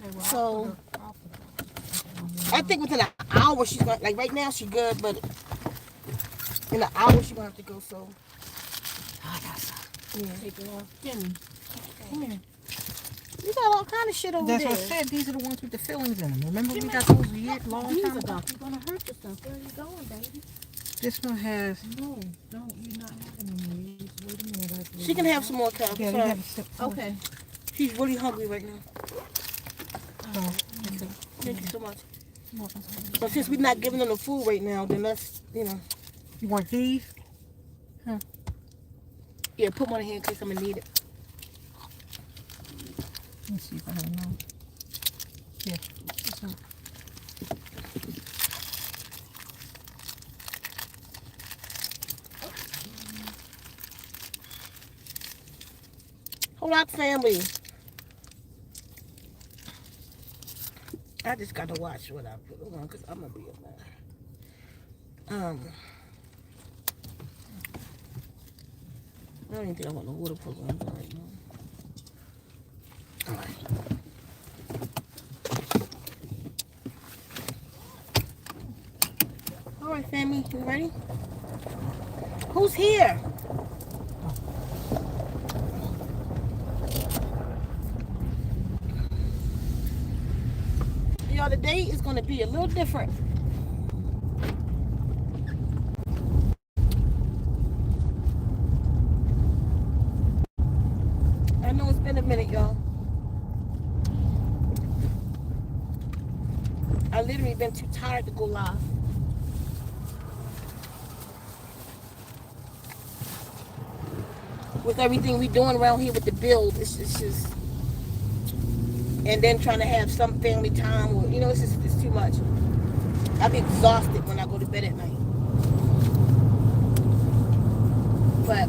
Okay, well, So I'll put I think within an hour she's gonna, like right now she's good, but in an hour she's gonna have to go. So I got some. yeah, Take it off. Jimmy, come here. you got all kind of shit over That's there. what I said. These are the ones with the fillings in them. Remember we Jimmy, got those a year, long These time are ago? not going to hurt yourself. Where are you going, baby? This one has. No, don't. You're not having any of these. Wait a minute. She can have some more cows. Yeah, they Sorry. have a sip. Okay. She's really hungry right now. Oh, Thank you so much. you're welcome. But since we're not giving them the food right now, then that's, you know. You want these? Yeah, put one in here in case I'm gonna need it. Let me see if I have enough. Yeah. This one. Hold on, family. I just gotta watch what I put on because I'm gonna be a man. I don't even think I want no water programs right now. Alright. Alright, family, you ready? Who's here? Y'all, the day is gonna be a little different. I know it's been a minute, y'all. I literally been too tired to go live. With everything we doing around here with the build, it's just, and then trying to have some family time, or you know, it's too much. I be exhausted when I go to bed at night. But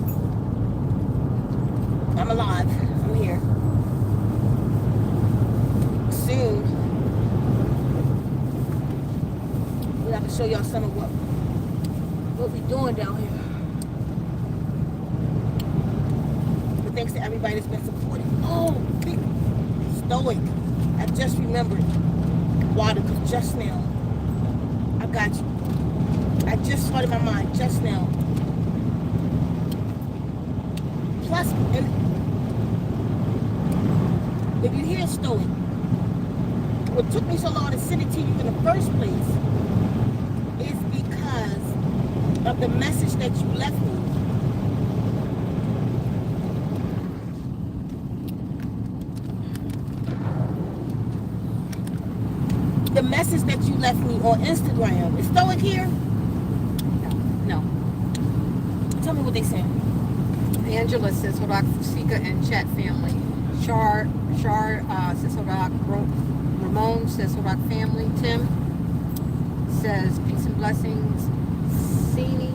I'm alive. I'm here. Soon, we'll have to show y'all some of what we doing down here. But thanks to everybody that's been supporting. Oh, Stoic. I just remembered. Water, because just now. I got you. I just saw it in my mind just now. Plus, and if you hear Stoic, what took me so long to send it to you in the first place is because of the message that you left me. The message that you left me on Instagram. Is Stoic here? No. Tell me what they saying. Angela says Horak Ceka and chat family. Shar says Horak. Ramon says Horak family. Tim says peace and blessings. Sini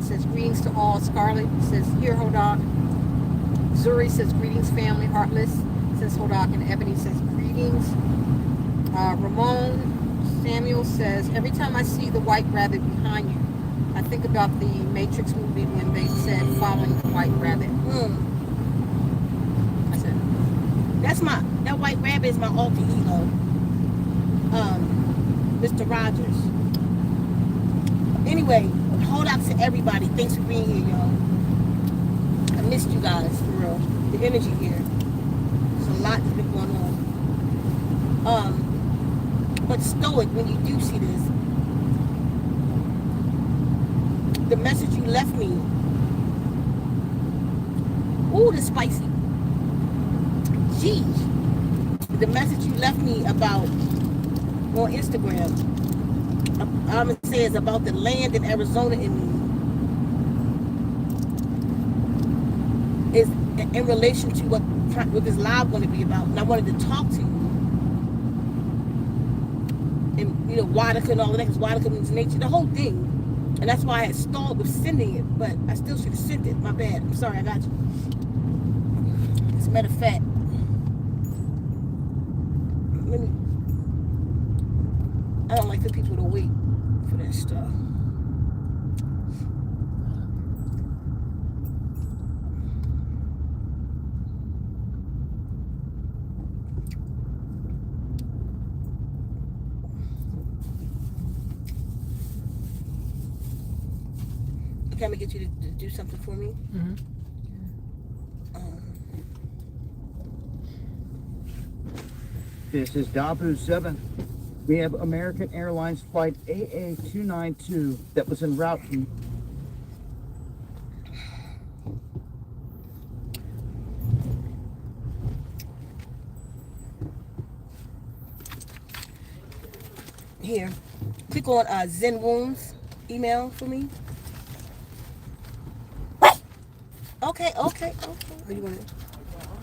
says greetings to all. Scarlett says here Horak. Zuri says greetings family. Heartless says Horak, and Ebony says greetings. Ramon Samuel says every time I see the white rabbit behind you, I think about the Matrix movie when they said following the white rabbit. That's it. That white rabbit is my alter ego. Mr. Rogers. Anyway, hold out to everybody. Thanks for being here, y'all. I missed you guys, for real. The energy here. There's a lot that's been going on. But Stoic, when you do see this, the message you left me, ooh, that's spicy. Jeez. The message you left me about on Instagram, I'm gonna say is about the land in Arizona is in relation to what this live going to be about. And I wanted to talk to you. And you know, Wadaka and all of that, because Wadaka means nature, the whole thing. And that's why I had stalled with sending it, but I still should have sent it. My bad. I'm sorry, I got you. As a matter of fact, I don't like for people to wait for that stuff. Can I get you to do something for me? Mm-hmm. This is Dabu 7. We have American Airlines flight AA292 that was en route from Here. Click on Zen Wounds email for me. Okay. What do you want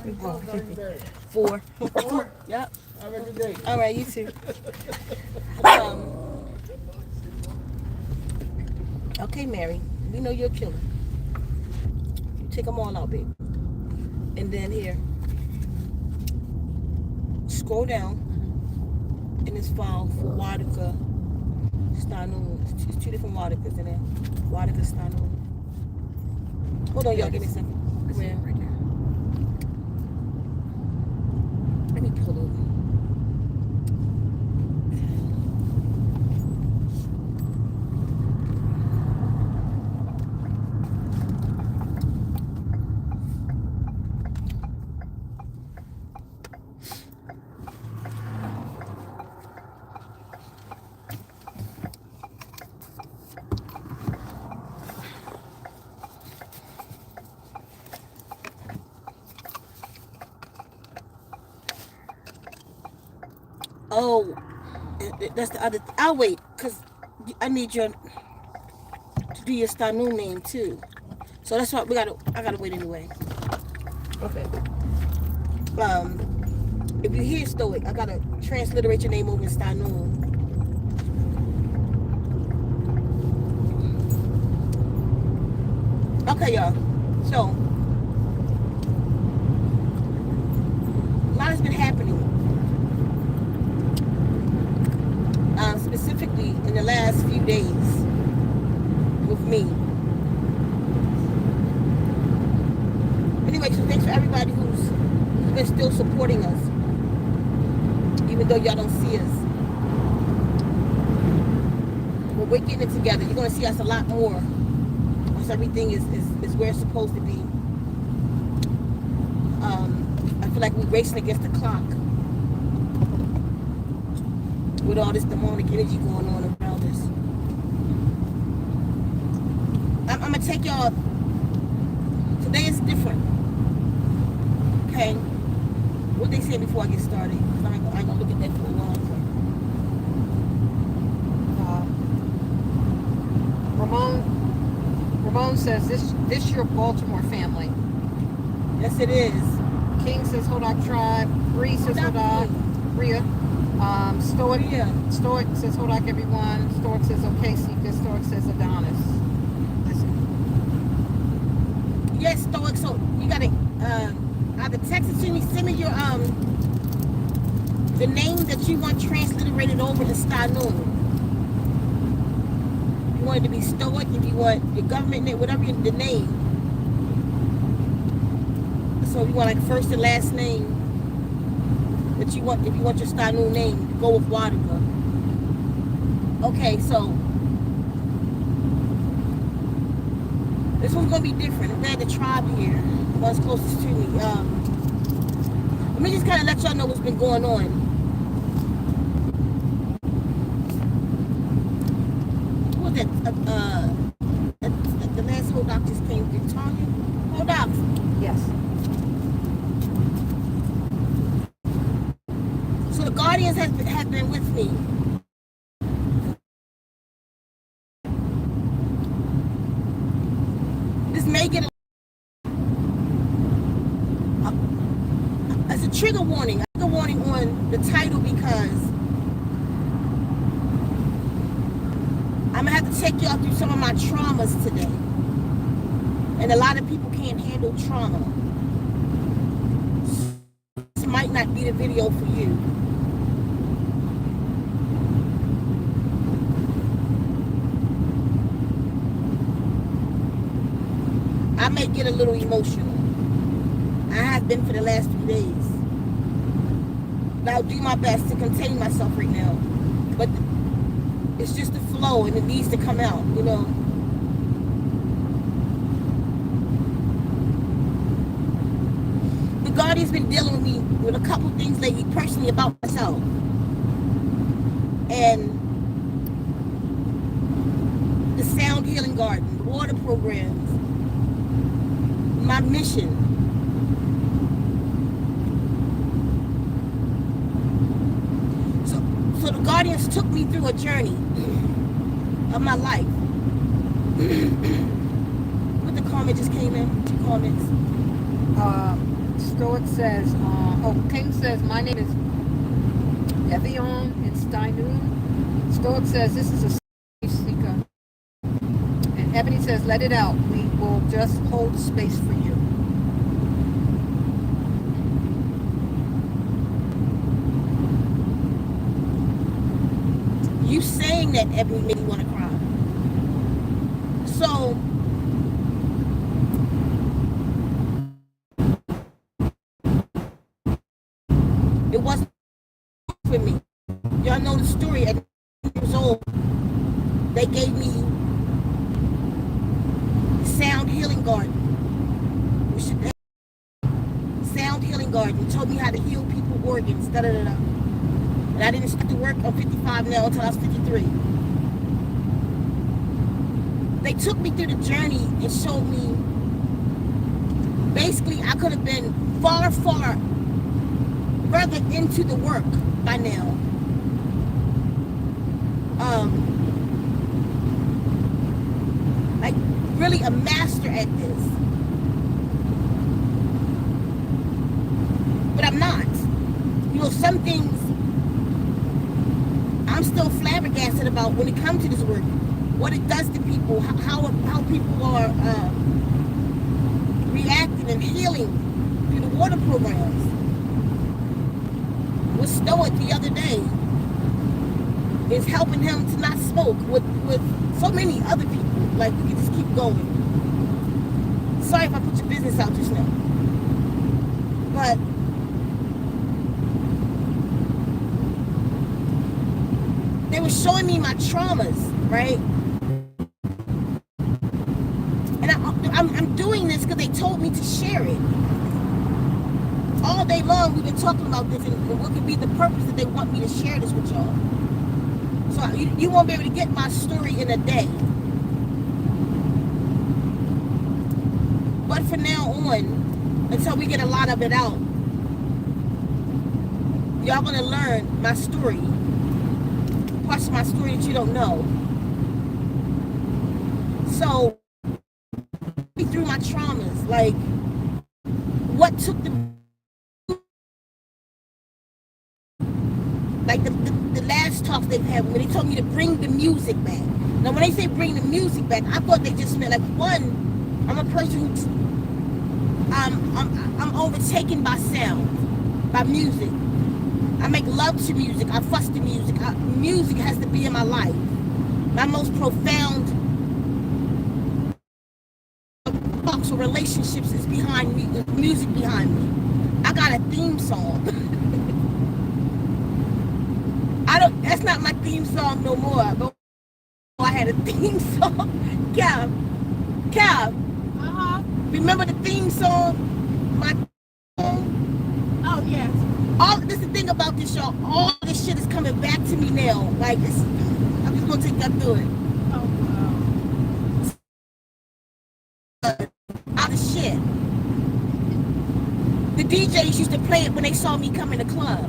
to 4. 4. Yep. Have a good day. All right, you too. Okay, Mary. We know you're a killer. You take them all out, baby. And then here. Scroll down in this file for Wadika Stanoon. It's 2 different Wadikas in there. Wadika Stanoon. Hold on, y'all. Give me a second. I see it right there. Let me pull over. Oh, that's the other. I'll wait, because I need your to do your Stanoon name too. So that's what I gotta wait anyway. Okay. If you hear Stoic, I gotta transliterate your name over in Stanoon. Okay, y'all. So a lot has been happening. Specifically in the last few days with me. Anyway, so thanks for everybody who's been still supporting us, even though y'all don't see us. But we're getting it together. You're gonna see us a lot more once everything is where it's supposed to be. I feel like we're racing against the clock with all this demonic energy going on around us. I'm gonna take y'all. Today is different. Okay? What they say before I get started? Because I ain't gonna look at that for a long time. Ramon says this your Baltimore family. Yes, it is. King says Hodak tribe. Bree says Hodak. Bria. Stoic says Hodak everyone. Stoic says okay. Ceka. Stoic says Adonis. Yes, Stoic. So you gotta either text it to me, send me your the name that you want transliterated over to Stanoon. If you want it to be Stoic, if you want your government name, whatever the name. So if you want like first and last name that you want, if you want your Stanoon name, go with Wadika. Okay, so this one's gonna be different. I'm glad the tribe here, the one's closest to me. Let me just kind of let y'all know what's been going on. Who was that? The last Hodak just came through. Tanya? Hodak. Yes. So the Guardians have been with me. This may get as a trigger warning. A trigger warning on the title because I'm gonna have to take y'all through some of my traumas today. And a lot of people can't handle trauma. This might not be the video for you. I may get a little emotional. I have been for the last few days. But I'll do my best to contain myself right now. But it's just the flow and it needs to come out, you know. Guardian's been dealing with me with a couple things lately personally about myself. And the sound healing garden, the water programs, my mission. So the Guardians took me through a journey of my life. What the comment just came in? 2 comments. Stoic says, King says, my name is Evion in Steinoon. Stoic says, this is a seeker. And Ebony says, let it out. We will just hold space for you. You saying that, Ebony, made me want to cry. So, it wasn't for me. Y'all know the story. At 8 years old, they gave me Sound Healing Garden. Sound Healing Garden told me how to heal people's organs. Da da da da. And I didn't start to work. I'm 55 now until I was 53. They took me through the journey and showed me. Basically, I could have been far, far further into the work by now. Like really a master at this. But I'm not. You know, some things I'm still flabbergasted about when it comes to this work. What it does to people, how people are reacting and healing through the water programs. With Stoic the other day is helping him to not smoke with so many other people. Like, we can just keep going. Sorry if I put your business out just now. But they were showing me my traumas, right? And I'm doing this because they told me to share it. All day long we've been talking about this and what could be the purpose that they want me to share this with y'all. So you won't be able to get my story in a day. But from now on, until we get a lot of it out, y'all gonna learn my story. Parts of my story that you don't know. So, through my traumas, like what took the last talks they've had when they told me to bring the music back. Now when they say bring the music back, I thought they just meant like, one, I'm a person who's I'm overtaken by sound, by music. I make love to music, I fuss to music. Music has to be in my life. My most profound thoughts or relationships is behind me, music behind me. I got a theme song. That's not my theme song no more. But I had a theme song. Kev. Remember the theme song? My song? Oh, yes. This is the thing about this, y'all. All this shit is coming back to me now. Like, I'm just gonna take that through it. Oh, wow. All the shit. The DJs used to play it when they saw me come in the club.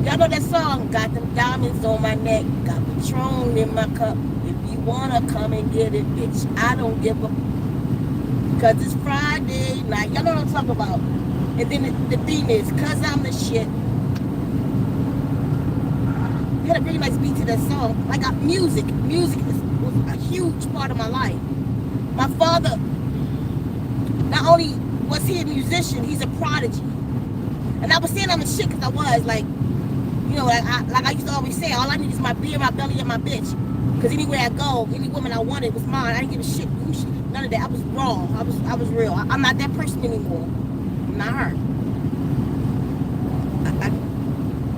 Y'all know that song? Got them diamonds on my neck, got Patron in my cup. If you wanna come and get it, bitch, I don't give a. Cause it's Friday night. Y'all know what I'm talking about. And then the theme is, cause I'm the shit. You had a really nice beat to that song. Like music. Music was a huge part of my life. My father, not only was he a musician, he's a prodigy. And I was saying I'm a shit because I was like, you know, like I used to always say, all I need is my beer, my belly, and my bitch. Because anywhere I go, any woman I wanted was mine. I didn't give a shit who she. None of that. I was wrong. I was real. I'm not that person anymore. I'm not her.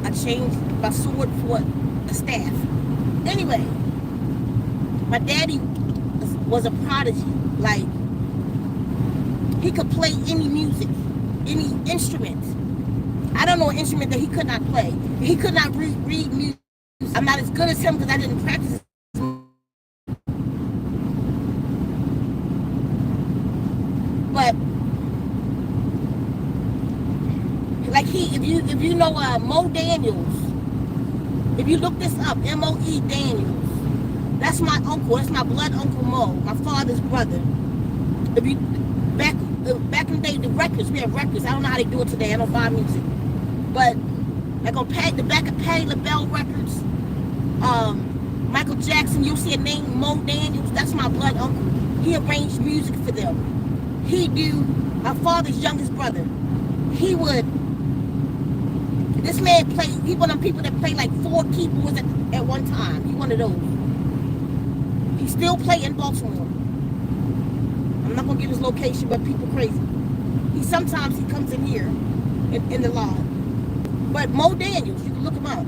I changed my sword for a staff. Anyway, my daddy was a prodigy. Like, he could play any music. any instrument. I don't know an instrument that he could not play. He could not read music. I'm not as good as him because I didn't practice. But like if you know Mo Daniels, if you look this up, M-O-E Daniels, that's my uncle. That's my blood uncle Mo, my father's brother. If you back in the day, the records, we have records. I don't know how they do it today. I don't buy music, but like on the back of Patti LaBelle records, Michael Jackson, you'll see a name, Mo Daniels. That's my blood uncle. He arranged music for them. He do my father's youngest brother. He would. This man played. He one of them people that play like 4 keyboards at one time. He one of those. He still play in Baltimore. I'm not gonna give his location, but people crazy. Sometimes he comes in here in the law. But Mo Daniels, you can look him up.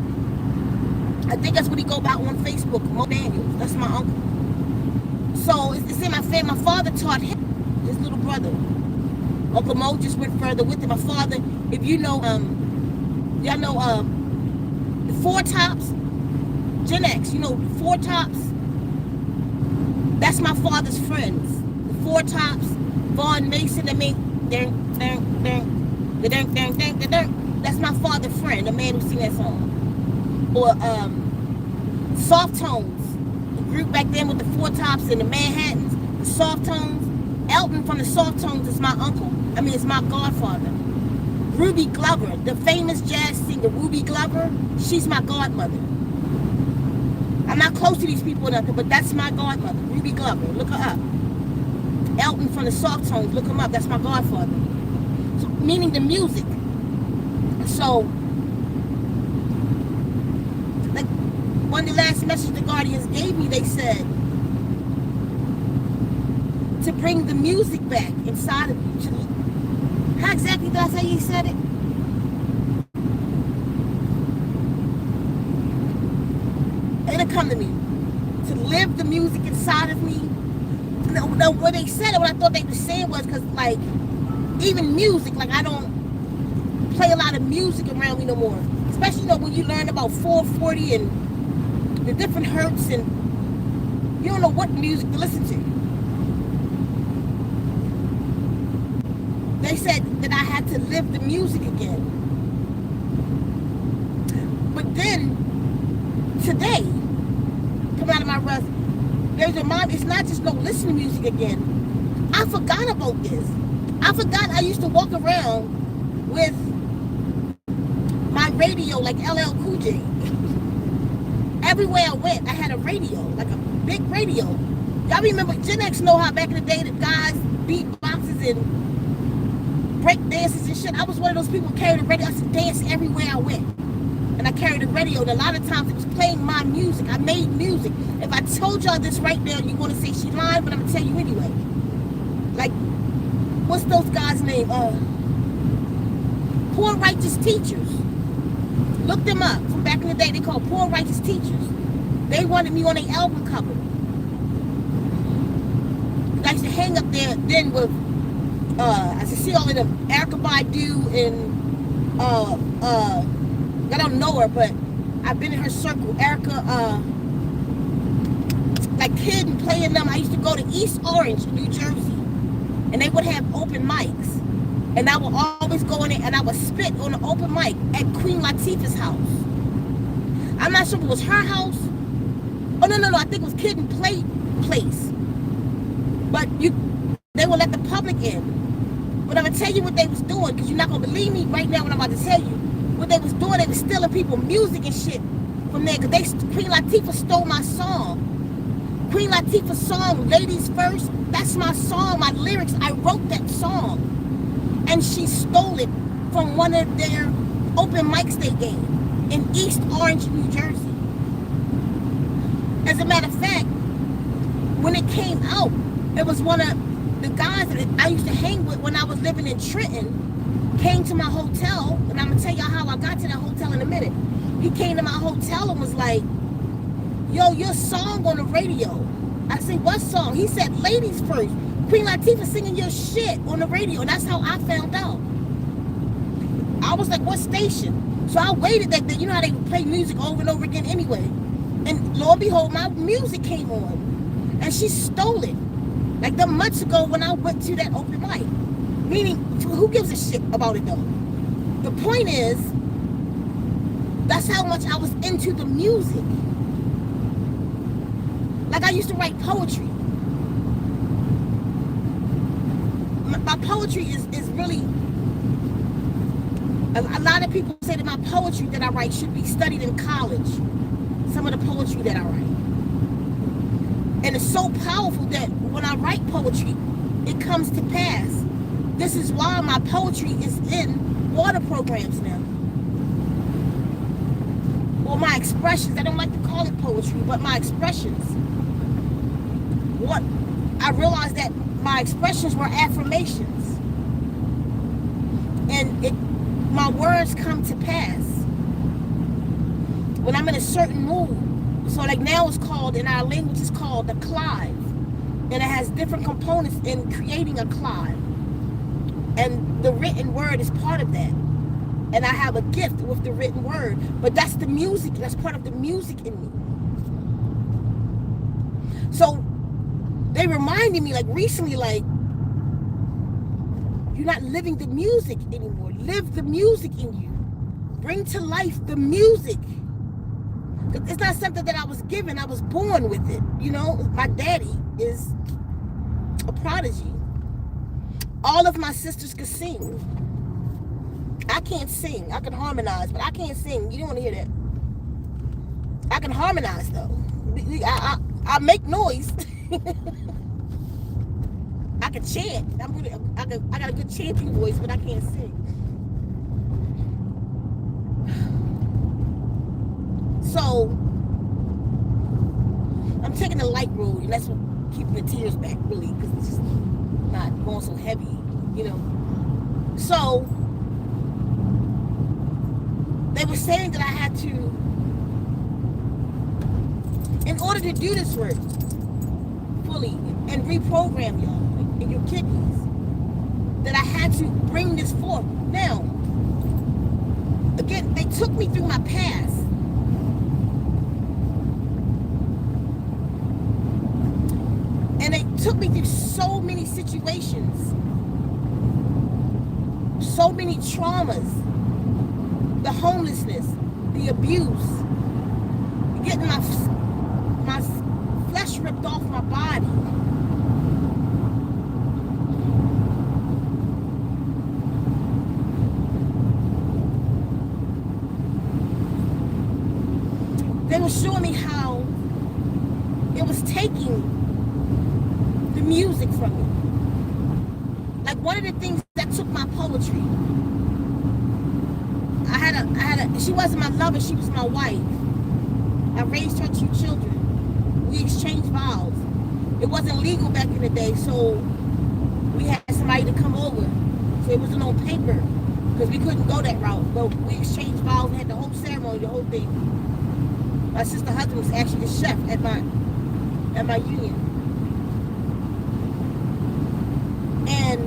I think that's what he go by on Facebook. Mo Daniels. That's my uncle. So it's in my family. My father taught him, his little brother. Uncle Mo just went further with him. My father, if you know, y'all know the Four Tops, Gen X. You know the Four Tops. That's my father's friends. The Four Tops, Vaughn Mason. That make that's my father's friend, the man who sing that song. Or Soft Tones, the group back then with the Four Tops and the Manhattans, the Soft Tones. Elton from the Soft Tones is my uncle. I mean, it's my godfather. Ruby Glover, the famous jazz singer Ruby Glover, she's my godmother. I'm not close to these people or nothing, but that's my godmother, Ruby Glover. Look her up. Elton from the Soft Tones, look him up. That's my godfather. So, meaning the music. So, like one of the last messages the Guardians gave me, they said to bring the music back inside of you. How exactly did I say he said it? It'll come to me. To live the music inside of me. No, what they said, what I thought they were saying was because, like, even music, like, I don't play a lot of music around me no more. Especially, you know, when you learn about 440 and the different hertz, and you don't know what music to listen to. They said that I had to live the music again. But then, today, coming out of my rest, there's a mind, it's not just no listen to music again. I forgot about this. I forgot I used to walk around with my radio like LL Cool J. Everywhere I went, I had a radio, like a big radio. Y'all remember, Gen X know how back in the day the guys beatboxes and break dances and shit. I was one of those people who carried a radio. I used to dance everywhere I went. And I carried a radio, and a lot of times it was playing my music. I made music. If I told y'all this right now, you're going to say she lied, but I'm going to tell you anyway. Like, what's those guys' name? Poor Righteous Teachers. Look them up. From back in the day, they called Poor Righteous Teachers. They wanted me on their album cover. I used to hang up there then with, I used to see all of them, Erykah Badu and, I don't know her, but I've been in her circle. Erica, like kid and playing them. I used to go to East Orange, New Jersey, and they would have open mics. And I would always go in there and I would spit on the open mic at Queen Latifah's house. I'm not sure if it was her house. Oh, no, I think it was Kid and Play place. But they would let the public in. But I'm going to tell you what they was doing, because you're not going to believe me right now when I'm about to tell you. What they was doing, they was stealing people music and shit from there. Because Queen Latifah stole my song. Queen Latifah's song, Ladies First, that's my song, my lyrics. I wrote that song. And she stole it from one of their open mics they gave in East Orange, New Jersey. As a matter of fact, when it came out, it was one of the guys that I used to hang with when I was living in Trenton, came to my hotel, and I'm going to tell y'all how I got to that hotel in a minute. He came to my hotel and was like, yo, your song on the radio. I said, what song? He said, Ladies First. Queen Latifah singing your shit on the radio. And that's how I found out. I was like, what station? So I waited that day. You know how they play music over and over again anyway. And lo and behold, my music came on. And she stole it. Like the months ago when I went to that open mic. Meaning, who gives a shit about it though? The point is, that's how much I was into the music. Like I used to write poetry. My poetry is really, a lot of people say that my poetry that I write should be studied in college. Some of the poetry that I write. And it's so powerful that when I write poetry, it comes to pass. This is why my poetry is in water programs now. Or my expressions. I don't like to call it poetry, but my expressions. What I realized that my expressions were affirmations. And my words come to pass. When I'm in a certain mood. So like now it's called, in our language it's called the clive. And it has different components in creating a clive. And the written word is part of that. And I have a gift with the written word. But that's the music. That's part of the music in me. So they reminded me like recently, like, you're not living the music anymore. Live the music in you. Bring to life the music. It's not something that I was given. I was born with it. You know, my daddy is a prodigy. All of my sisters could sing. I can't sing. I can harmonize, but I can't sing. You don't want to hear that. I can harmonize though. I make noise. I can chant. I got a good chanting voice, but I can't sing. So I'm taking the light road, and that's what keeping the tears back, really, because it's just not going so heavy, you know. So they were saying that I had to, in order to do this work fully and reprogram y'all and your kidneys, that I had to bring this forth. Now, again, they took me through my past. And they took me through so many situations, so many traumas, the homelessness, the abuse, getting my flesh ripped off my body. They were showing me how it was taking the music from me. Like one of the things that took my poetry. She wasn't my lover, she was my wife. I raised her 2 children. We exchanged vows. It wasn't legal back in the day, so we had somebody to come over. So it wasn't on paper, because we couldn't go that route. But we exchanged vows and had the whole ceremony, the whole thing. My sister husband was actually the chef at my union. And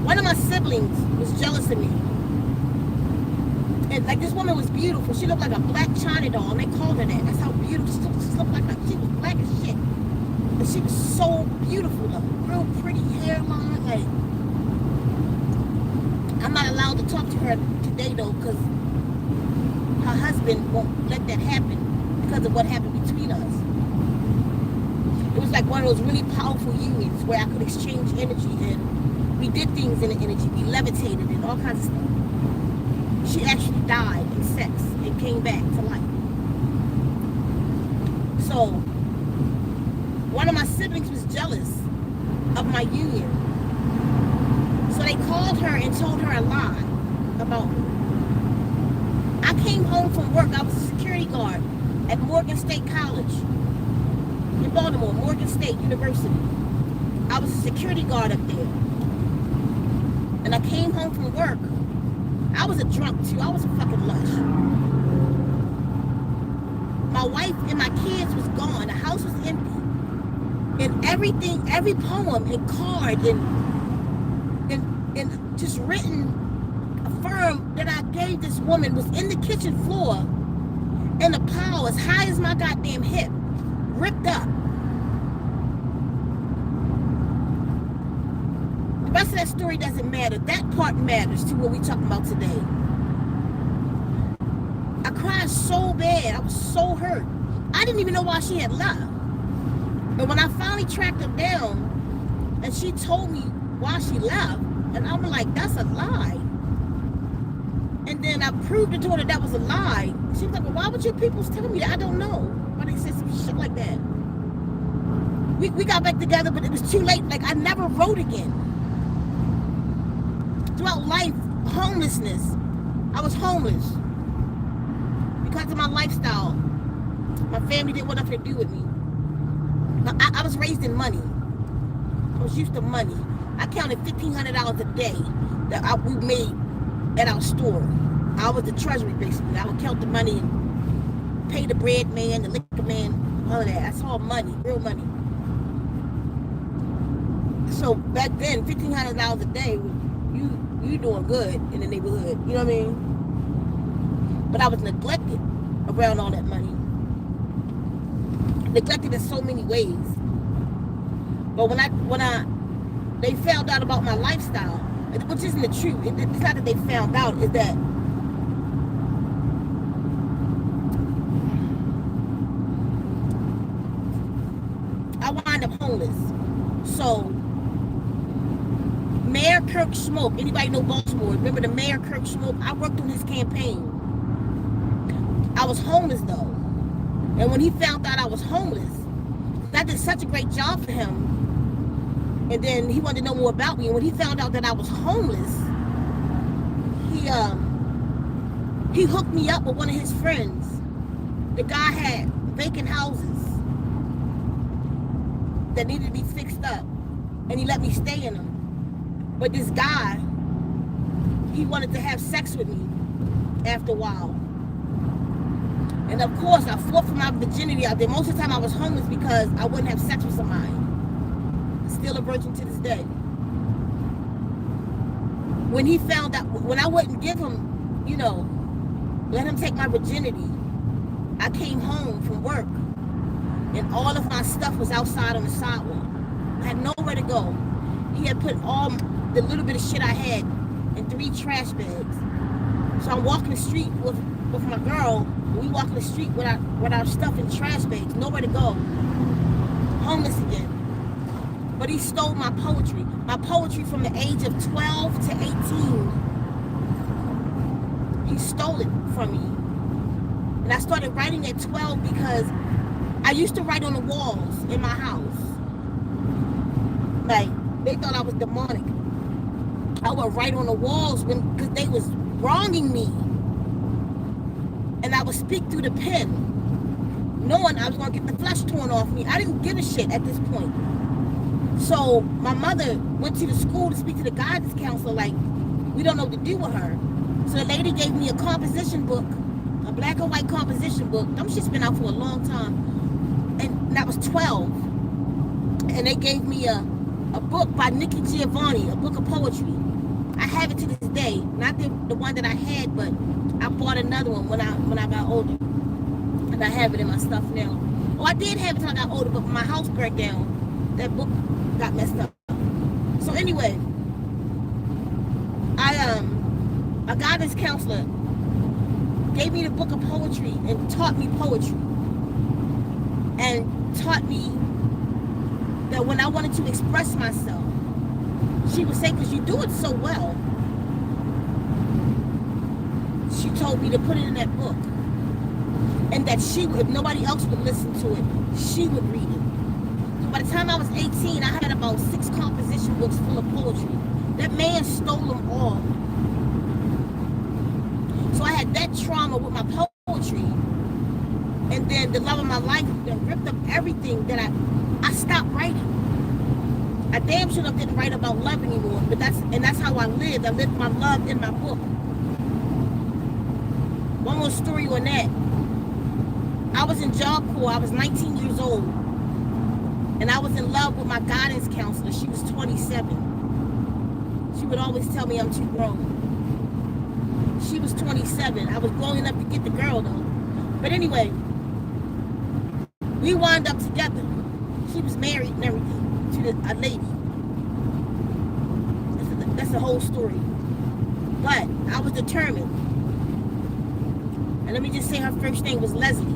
one of my siblings was jealous of me. And like this woman was beautiful. She looked like a black China doll, and they called her that. That's how beautiful she looked like. She was black as shit. But she was so beautiful though. Real pretty hairline. Like, I'm not allowed to talk to her today though, because her husband won't let that happen because of what happened between us. It was like one of those really powerful unions where I could exchange energy, and we did things in the energy. We levitated and all kinds of stuff. She actually died in sex and came back to life. So one of my siblings was jealous of my union. So they called her and told her a lie about me. I came home from work. I was a security guard at Morgan State College in Baltimore, Morgan State University. I was a security guard up there. And I came home from work. I was a drunk too. I was a fucking lush. My wife and my kids was gone. The house was empty. And everything, every poem and card and and just written, affirmed that I gave this woman was in the kitchen floor in a pile as high as my goddamn hip, ripped up. The rest of that story doesn't matter. That part matters to what we're talking about today. I cried so bad. I was so hurt. I didn't even know why she had left. And when I finally tracked her down and she told me why she left, and I'm like, that's a lie. And then I proved it to her that was a lie. She was like, well, why would your people tell me that? I don't know. Why they said some shit like that. We got back together, but it was too late. Like, I never wrote again. Throughout life, homelessness. I was homeless. Because of my lifestyle. My family didn't want nothing to do with me. I was raised in money. I was used to money. I counted $1,500 a day that we made at our store. I was the treasury, basically. I would count the money and pay the bread man, the liquor man, all of that. That's all money, real money. So back then, $1,500 a day, you doing good in the neighborhood. You know what I mean? But I was neglected around all that money. Neglected in so many ways. But when they found out about my lifestyle, which isn't the truth. It's not that they found out. Is that I wind up homeless. So Mayor Kirk Smoke, anybody know Baltimore? Remember the Mayor Kirk Smoke? I worked on his campaign. I was homeless though. And when he found out I was homeless, I did such a great job for him. And then he wanted to know more about me. And when he found out that I was homeless, he hooked me up with one of his friends. The guy had vacant houses that needed to be fixed up. And he let me stay in them. But this guy, he wanted to have sex with me after a while. And of course, I fought for my virginity out there. Most of the time I was homeless because I wouldn't have sex with somebody. Still a virgin to this day. When he found out, when I wouldn't give him, let him take my virginity, I came home from work and all of my stuff was outside on the sidewalk. I had nowhere to go. He had put all the little bit of shit I had in 3 trash bags. So I'm walking the street with my girl. We walking the street with our stuff in trash bags, nowhere to go. Homeless again. But he stole my poetry. My poetry from the age of 12 to 18. He stole it from me. And I started writing at 12 because I used to write on the walls in my house. Like, they thought I was demonic. I would write on the walls because they was wronging me. And I would speak through the pen, knowing I was going to get the flesh torn off me. I didn't give a shit at this point. So my mother went to the school to speak to the guidance counselor, like, we don't know what to do with her. So the lady gave me a composition book, a black and white composition book. Them shit's been out for a long time. And that was 12. And they gave me a book by Nikki Giovanni, a book of poetry. I have it to this day. Not the one that I had, but I bought another one when I got older. And I have it in my stuff now. Oh, I did have it until I got older, but when my house burnt down, that book got messed up. So anyway, a guidance counselor gave me the book of poetry and taught me poetry. And taught me that when I wanted to express myself, she would say, because you do it so well. She told me to put it in that book. And that she would, if nobody else would listen to it, she would read it. So by the time I was 18, I had about 6 composition books full of poetry. That man stole them all. So I had that trauma with my poetry. And then the love of my life that ripped up everything that I stopped writing. I damn sure didn't write about love anymore, but that's how I lived. I lived my love in my book. One more story on that. I was in Job Corps. I was 19 years old. And I was in love with my guidance counselor. She was 27. She would always tell me I'm too grown. She was 27. I was grown enough to get the girl though. But anyway, we wound up together. She was married and everything to a lady. That's the whole story. But I was determined. And let me just say her first name was Leslie.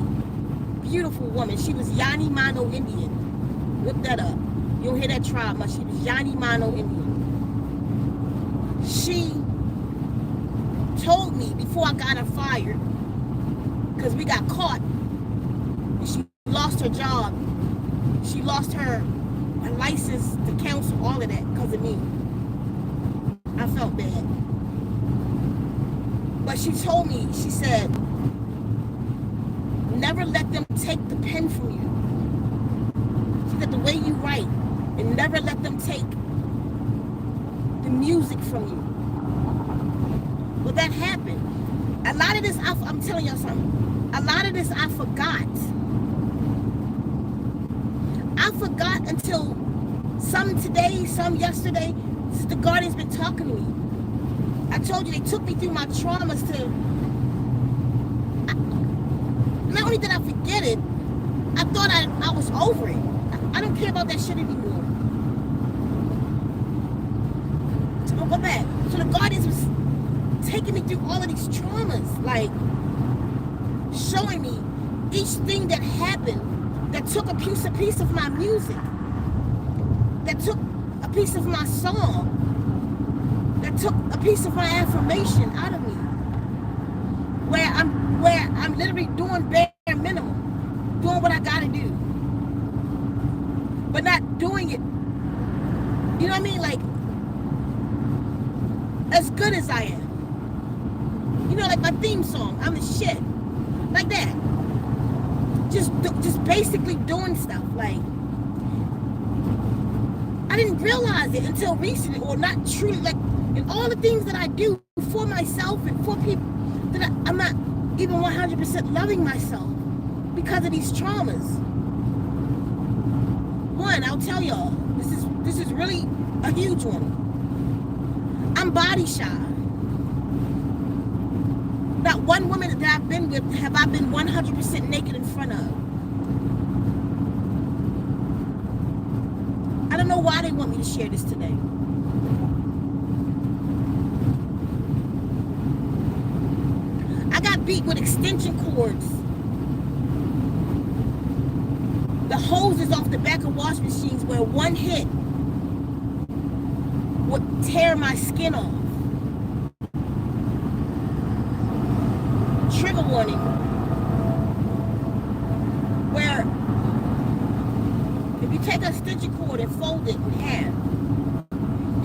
Beautiful woman. She was Yani Mano Indian. Look that up. You don't hear that tribe much. She was Yani Mano Indian. She told me before I got her fired, because we got caught, and she lost her job. She lost her license to counsel, all of that because of me. I felt bad. But she told me, she said, never let them take the pen from you. She said, the way you write, and never let them take the music from you. Well, that happened. A lot of this, I'm telling y'all something. A lot of this I forgot. I forgot until some today, some yesterday. Sister Guardian's been talking to me. I told you they took me through my traumas to. Not only did I forget it, I thought I was over it. I don't care about that shit anymore. So I'll go back. So the Guardians was taking me through all of these traumas, like showing me each thing that happened that took a piece of my music, that took a piece of my song, that took a piece of my affirmation out of me, where I'm literally doing bare minimum, doing what I gotta do, but not doing it, you know what I mean, like as good as I am. You know, like my theme song, I'm the shit. Like that. Just basically doing stuff. Like, I didn't realize it until recently, or not truly, like, in all the things that I do for myself and for people, that I'm not even 100% loving myself because of these traumas. One, I'll tell y'all, this is really a huge one. I'm body shy. Not one woman that I've been with have I been 100% naked in front of. I don't know why they want me to share this today. I got beat with extension cords. The hoses off the back of wash machines where one hit would tear my skin off. Trigger warning, where if you take a extension cord and fold it in half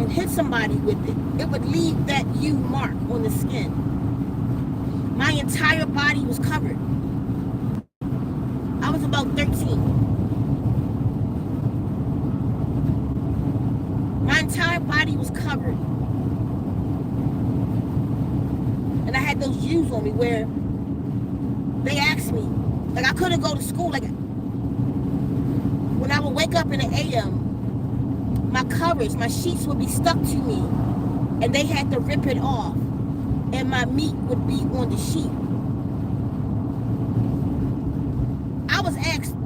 and hit somebody with it, it would leave that U mark on the skin. My entire body was covered. I was about 13. My entire body was covered. And I had those U's on me where they asked me, like I couldn't go to school. Like when I would wake up in the AM, my covers, my sheets would be stuck to me, and they had to rip it off, and my meat would be on the sheet. I was asked,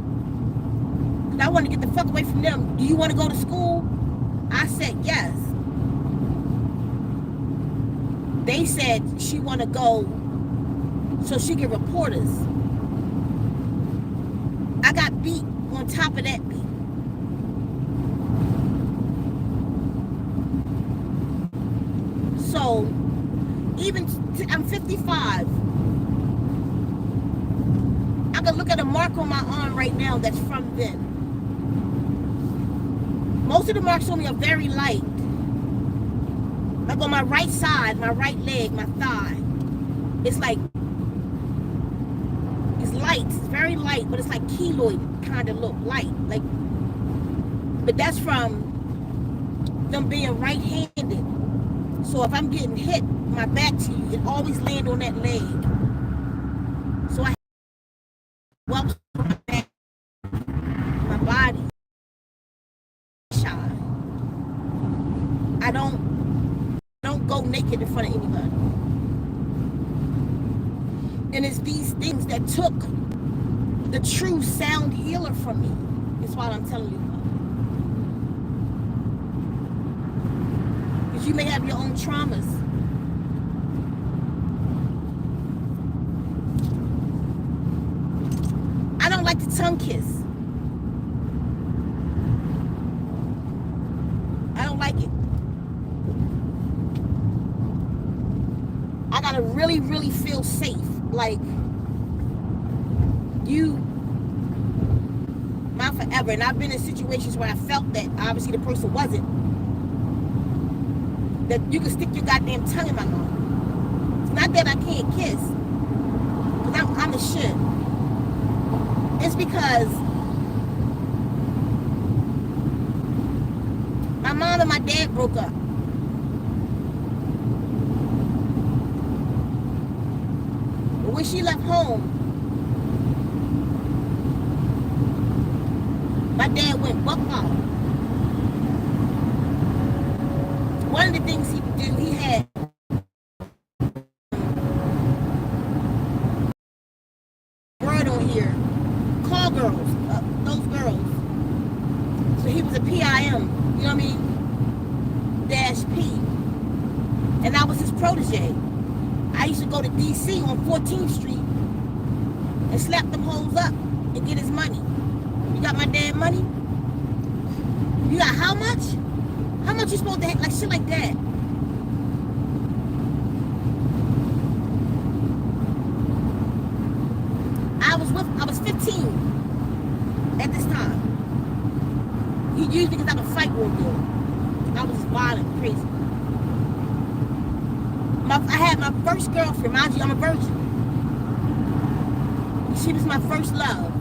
because I wanted to get the fuck away from them, do you want to go to school? I said yes. They said she want to go so she can report us. I got beat on top of that beat. So, I'm 55. I can look at a mark on my arm right now that's from then. Most of the marks on me are very light. Like on my right side, my right leg, my thigh. It's like, it's light, it's very light, but it's like keloid kind of look, light. Like, but that's from them being right-handed. So if I'm getting hit, my back to you, it always land on that leg. So I well my body shine. I don't make it in front of anybody. And it's these things that took the true sound healer from me. That's what I'm telling you about. Because you may have your own traumas. I don't like to tongue kiss. I don't like it. I gotta really, really feel safe. Like, you, not forever. And I've been in situations where I felt that obviously the person wasn't. That you can stick your goddamn tongue in my mouth. It's not that I can't kiss. Because I'm the shit. It's because my mom and my dad broke up. But when she left home, my dad went buck wild. One of the things he would do, he had word on here, call girls, those girls. So he was a PIM, you know what I mean? -P. And I was his protege. I used to go to DC on 14th Street and slap them hoes up and get his money. You got my dad money? You got how much? How much you supposed to have? Like shit like that. I was 15 at this time. He used me because I could fight real good. I was violent, crazy. I had my first girlfriend. Mind you, I'm a virgin. She was my first love.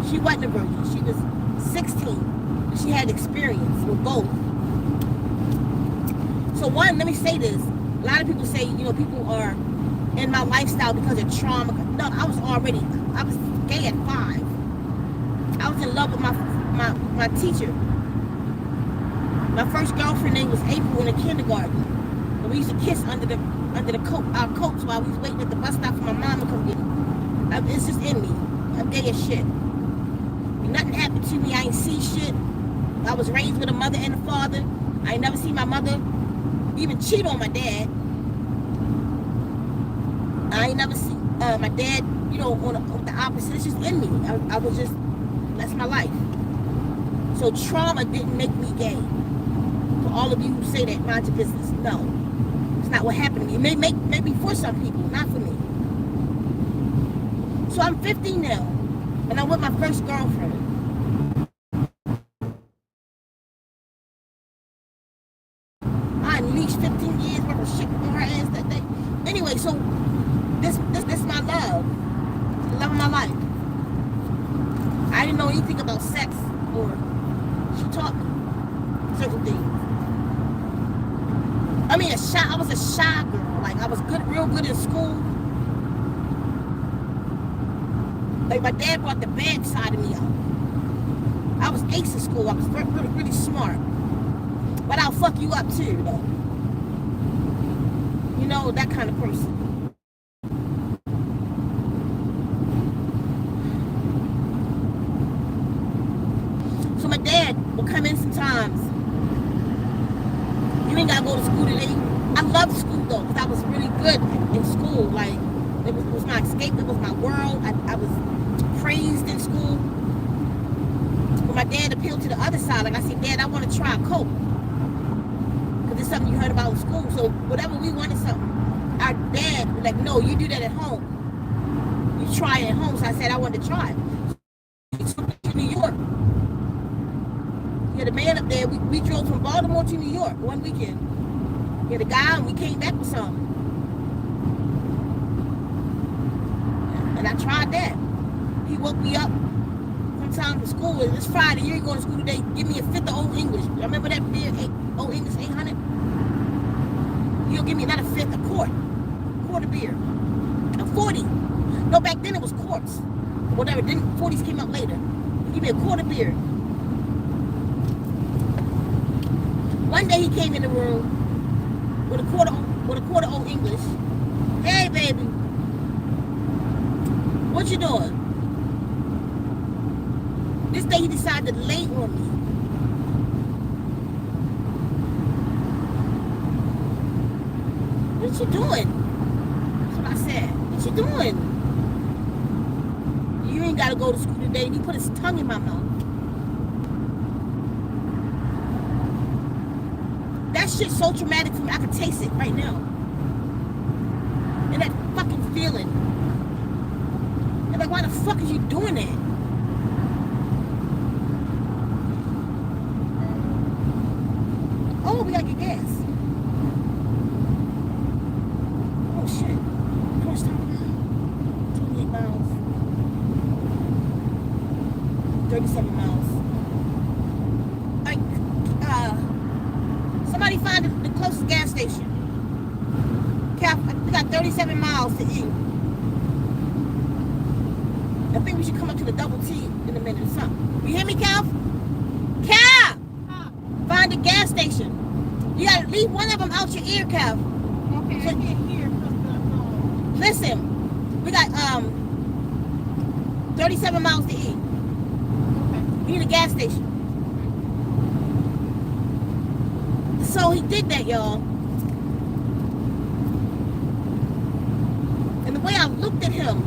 She wasn't a virgin. She was 16. She had experience with both. So one, let me say this. A lot of people say, you know, people are in my lifestyle because of trauma. No, I was gay at 5. I was in love with my teacher. My first girlfriend name was April in the kindergarten. And we used to kiss under our coats while we was waiting at the bus stop for my mom to come get me. It's just in me. I'm gay as shit. Nothing happened to me. I ain't see shit. I was raised with a mother and a father. I ain't never seen my mother even cheat on my dad. I ain't never seen my dad, you know, on the opposite. It's just in me. I was just, that's my life. So trauma didn't make me gay. For all of you who say that, mind your business. No. It's not what happened to me. It may make maybe for some people, not for me. So I'm 50 now, and I'm with my first girlfriend. I unleashed 15 years worth of shit on her ass that day. Anyway, so this my love. The love of my life. I didn't know anything about sex, or she taught me certain things. I mean, I was a shy girl. Like, I was real good in school. Like, my dad brought the bad side of me out. I was ace in school. I was really, really smart. But I'll fuck you up too, though. You know, that kind of person. So my dad would come in sometimes. You ain't gotta go to school today. I loved school though, because I was really good in school. Like, it was my escape. It was my world. I was praised in school. But my dad appealed to the other side. Like, I said, Dad, I want to try coke. Because it's something you heard about in school. So whatever we wanted something, our dad was like, no, you do that at home. You try it at home. So I said, I wanted to try it. He took me to New York. He had a man up there. We drove from Baltimore to New York one weekend. He had a guy, and we came back with something. And I tried that. He woke me up from time from school. It's Friday. You ain't going to school today. Give me a fifth of Old English. I remember that beer, Old English 800. He'll give me another fifth, a quart of beer, a 40. No, back then it was quarts. Whatever. Then 40s came out later. He'll give me a quart of beer. One day he came in the room with a quarter old English. Hey, baby, what you doing? This day he decided to lay on me. What you doing? That's what I said. What you doing? You ain't gotta go to school today. And he put his tongue in my mouth. That shit's so traumatic for me. I can taste it right now. And that fucking feeling. And like, why the fuck is you doing that? Oh, we gotta get gas. Oh shit. First time. 28 miles. 37 miles. Like, somebody find the closest gas station. Cap, we got 37 miles to eat. I think we should come up to the double T in a minute or something. You hear me, Cal? Cal! Find a gas station. You gotta leave one of them out your ear, Cal. Okay, I can't hear because the Listen, we got 37 miles to eat. okay. We need a gas station. So he did that, y'all. And the way I looked at him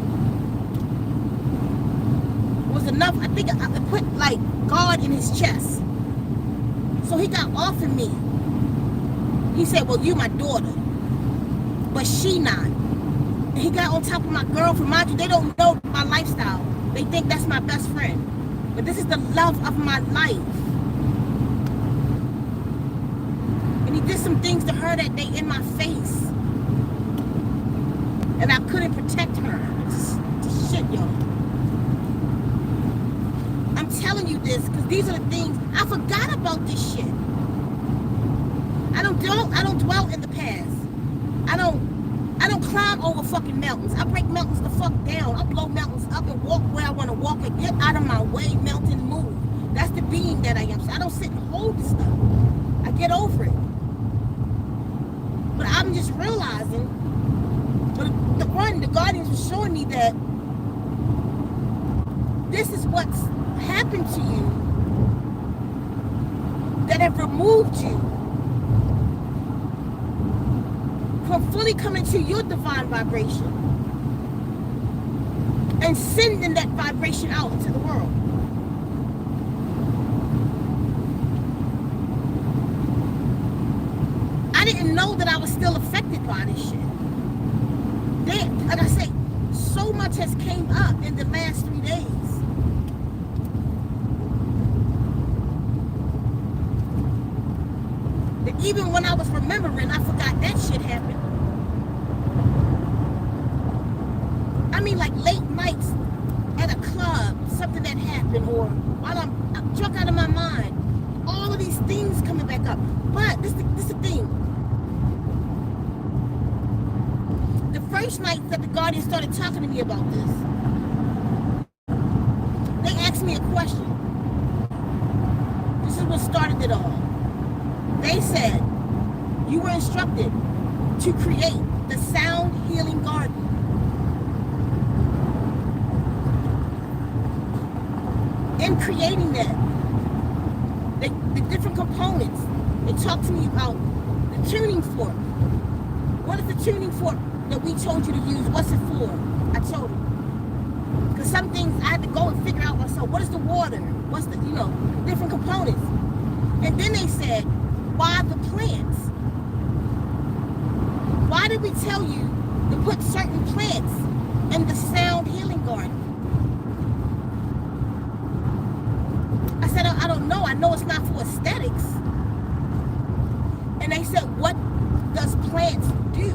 was enough. I think I put like God in his chest. So he got off of me. He said, well, you my daughter, but she not. And he got on top of my girlfriend. Mind you, they don't know my lifestyle. They think that's my best friend. But this is the love of my life. And he did some things to her that day in my face. And I couldn't protect her. It's shit, y'all. I'm telling you this because these are the things. I forgot about this shit. I don't dwell in the past. I don't climb over fucking mountains. I break mountains the fuck down. I blow mountains up and walk where I want to walk and get out of my way, mountain move. That's the being that I am. So I don't sit and hold this stuff. I get over it. But I'm just realizing, the guardians were showing me that this is what's happened to you that have removed you from fully coming to your divine vibration and sending that vibration out into the world. I didn't know that I was still affected by this shit. Like I say, so much has came up in the last 3 days. That even when I was remembering, I forgot that shit happened. I mean, like late nights at a club, something that happened, or while I'm drunk out of my mind. All of these things coming back up. But this is the thing. The first night that the Guardian started talking to me about this, they asked me a question. This is what started it all. They said, you were instructed to create the sound healing garden. In creating that, the different components, they talked to me about the tuning fork. What is the tuning fork that we told you to use? What's it for? I told them. Because some things I had to go and figure out myself. What is the water? What's the, different components? And then they said, why the plants? Why did we tell you to put certain plants in the sound healing garden? I said, I don't know. I know it's not for aesthetics. And they said, what does plants do?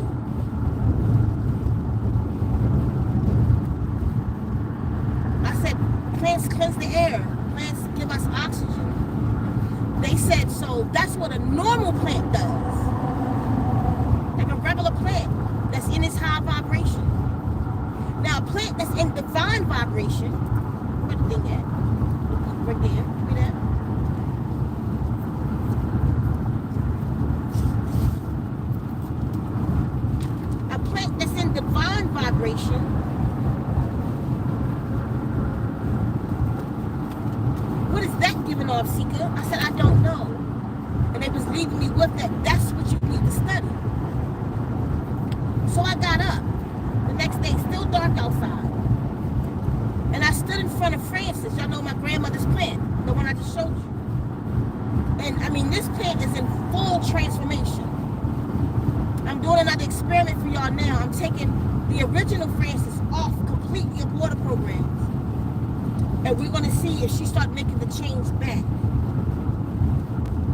I said, plants cleanse the air. Plants give us oxygen. They said, so that's what a normal plant does. Like a regular plant that's in its high vibration. Now, a plant that's in divine vibration, where the thing at? Right there, give me that. vibration. What is that giving off, Ceka? I said, I don't know. And they was leaving me with that. That's what you need to study. So I got up. The next day, still dark outside. And I stood in front of Francis. Y'all know my grandmother's plant, the one I just showed you. And I mean, this plant is in full transformation. I'm doing another experiment for y'all now. I'm taking the original Francis off completely of water programs. And we're going to see if she starts making the change back.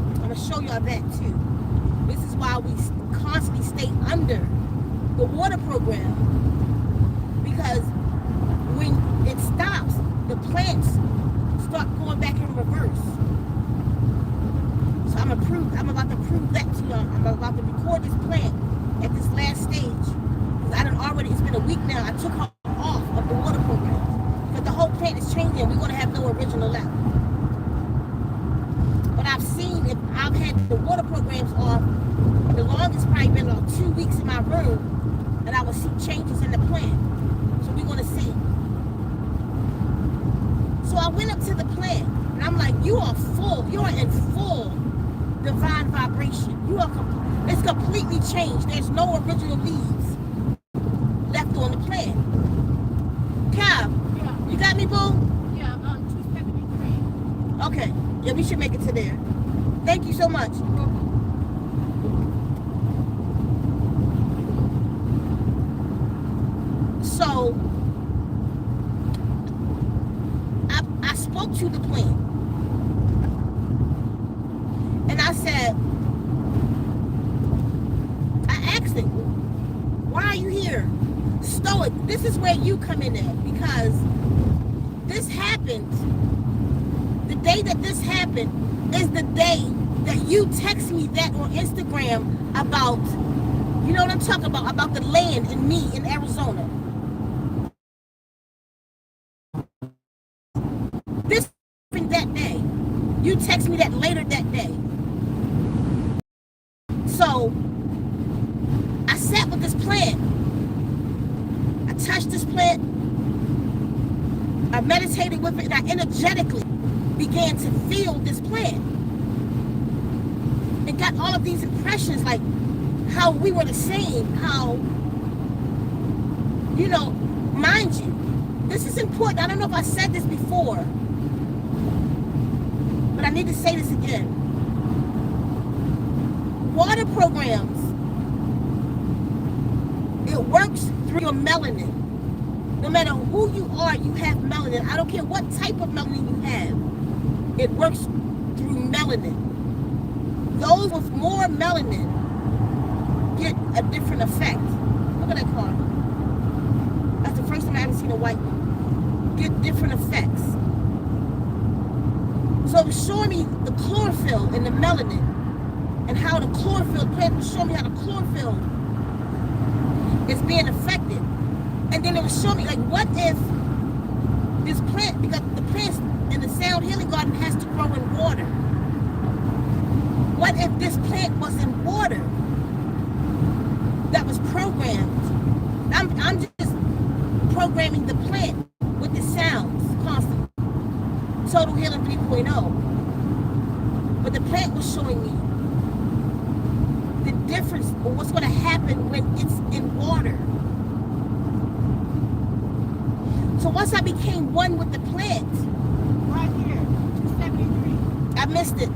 I'm going to show y'all that too. This is why we constantly stay under the water program. Because when it stops, the plants start going back in reverse. So I'm about to prove that to y'all. I'm about to record this plant at this last stage. Because it's been a week now, I took her off of the water program. Because the whole plant is changing. We're going to have no original left. But I've seen, if I've had the water programs off, the longest probably been about 2 weeks in my room, and I will see changes in the plant. So we're going to see. So I went up to the plant, and I'm like, you are in full divine vibration. It's completely changed. There's no original leaves left on the plant. Cav, Yeah. you got me, boo? Yeah, 273. Okay. Yeah, we should make it to there. Thank you so much. So, I spoke to the plant. And I said, I asked it, why are you here? Stoic, this is where you come in at, because this happened. The day that this happened is the day that you text me that on Instagram about, you know what I'm talking about the land and me in Arizona. This happened that day. You text me that later that day. So, I sat with this plant. I touched this plant. I meditated with it, and I energetically began to feel this plant. And got all of these impressions, like how we were the same, how, you know, mind you, this is important. I don't know if I said this before, but I need to say this again. Water programs, it works through your melanin. No matter who you are, you have melanin. I don't care what type of melanin you have. It works through melanin. Those with more melanin get a different effect. Look at that car. That's the first time I ever seen a white one. Get different effects. So it was showing me the chlorophyll and the melanin, and how the chlorophyll, the plant was showing me how the chlorophyll is being affected. And then it was showing me, like, what if this plant, because the plants in the Sound Healing Garden has to grow in water. What if this plant was in water that was programmed? I'm just programming the plant with the sounds constantly. Total Healing 3.0. But the plant was showing me the difference, or what's going to happen when it's in water. So once I became one with the plant, Right here, 273. I missed it.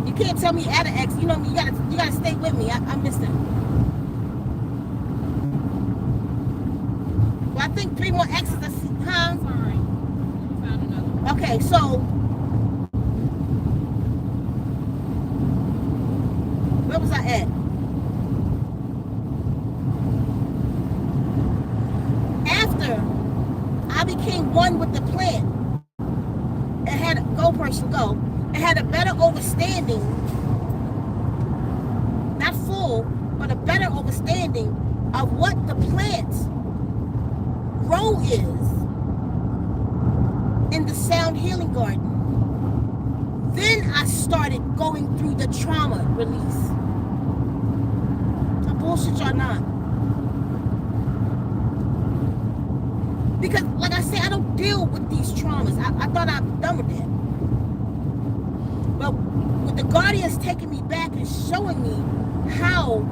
You can't tell me add an X. You know me. You gotta stay with me. I missed it. Well, I think 3 more X's. Huh? Sorry. You found another one. Okay, so where was I at? After I became one with the plant, and had and had a better understanding, not full, but a better understanding of what the plant's role is in the Sound Healing Garden. Then I started going through the trauma release. I bullshit y'all not. Because, like I said, I don't deal with these traumas. I thought I'm done with that. But with the guardians taking me back and showing me how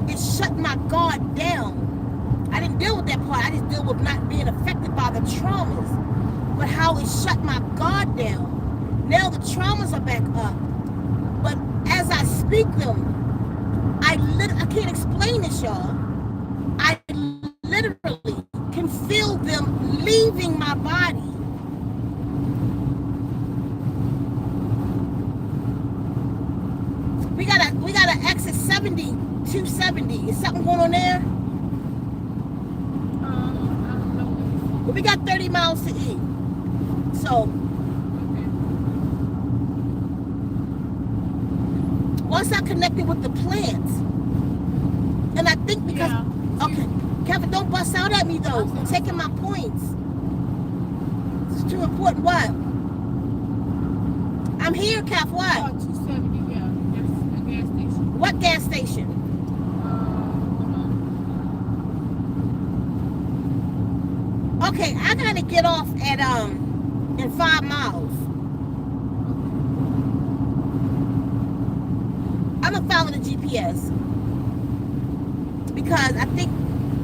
it shut my guard down. I didn't deal with that part. I just deal with not being affected by the traumas. But how it shut my guard down. Now the traumas are back up. But as I speak them, I can't explain this, y'all. I literally can feel them leaving my body. We got to exit 70, 270. Is something going on there? I don't know. Well, we got 30 miles to E. So once I connected with the plants, and I think because okay, Kevin, don't bust out at me though. I'm taking my points. It's too important. What? I'm here, Kev. What? 270, yeah. That's a gas station. What gas station? Okay, I gotta get off at in 5 miles. I'm gonna follow the GPS because I think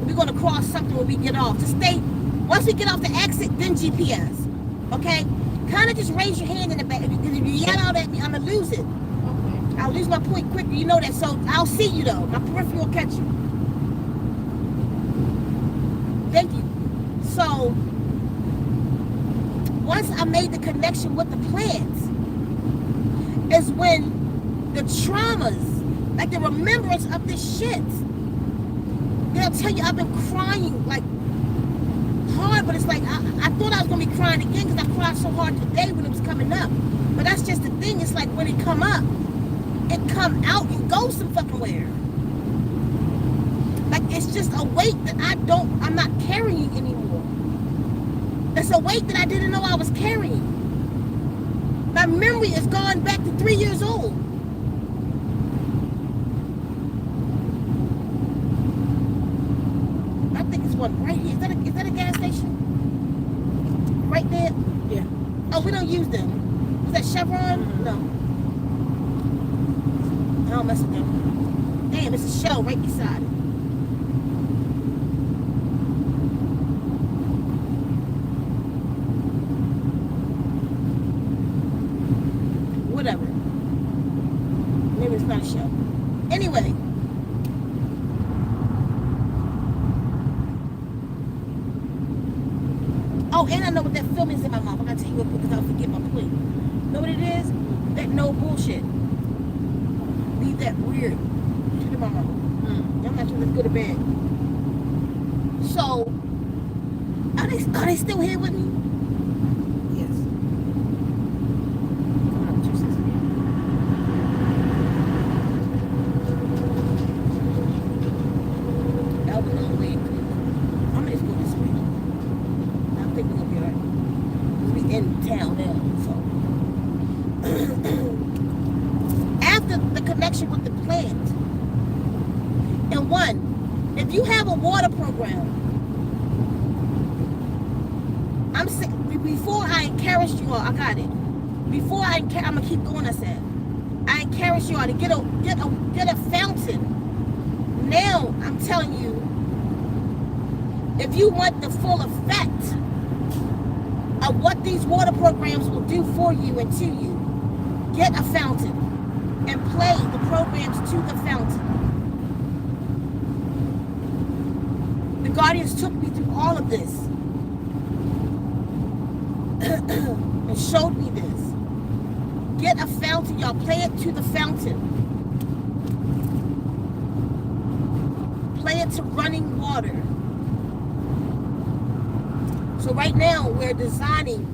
we're gonna cross something when we get off. Just stay. Once we get off the exit, then GPS. Okay? Kind of just raise your hand in the back because if you yell out at me, I'm gonna lose it. Okay. I'll lose my point quicker. You know that. So I'll see you though. My peripheral will catch you. Thank you. So once I made the connection with the plants, is when the traumas, like the remembrance of this shit, they'll tell you I've been crying like hard, but it's like I thought I was gonna be crying again because I cried so hard today when it was coming up. But that's just the thing. It's like when it come up, it come out and go some fucking where. Like it's just a weight that I'm not carrying anymore. It's a weight that I didn't know I was carrying. My memory is gone back to 3 years old. I think it's one right here. Is that a gas station? Right there? Yeah. Oh, we don't use them. Was that Chevron? No. I don't mess with them. Damn, it's a Shell right beside it. Whatever. Maybe it's not a Shell. Anyway. Oh, and I know what that film is in my mouth. I gotta tell you real quick because I'll forget my point. Know what it is? That no bullshit. Leave that weird shit in my mouth. I'm not sure if it's good or bad. So, are they still here with me? Yes. That was no way. I'm gonna just go this way. I think we're gonna be alright. We in town now, so. After the connection with the plant, and one, if you have a water program, before I encouraged you all, I got it. Before I'm gonna keep going. I said, I encouraged you all to get a fountain. Now I'm telling you, if you want the full effect of what these water programs will do for you and to you, get a fountain and play the programs to the fountain. The Guardians took me through all of this and showed me this. Get a fountain, y'all. Play it to the fountain. Play it to running water. So right now we're designing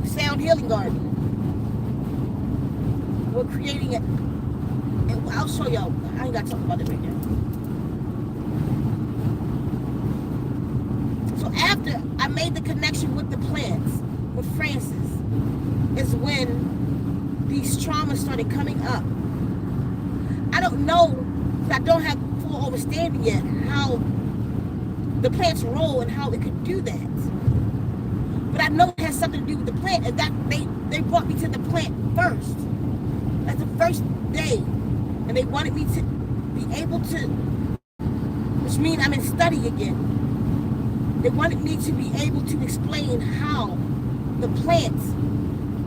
Sound Healing Garden. We're creating it, and I'll show y'all. I ain't got to talk about it right now. So after I made the connection with the plants, with Francis, is when these traumas started coming up. I don't know, because I don't have full understanding yet, how the plant's role and how it could do that. But I know it has something to do with the plant, and that they brought me to the plant first. That's the first day, and they wanted me to be able to, which means I'm in study again. They wanted me to be able to explain how the plant,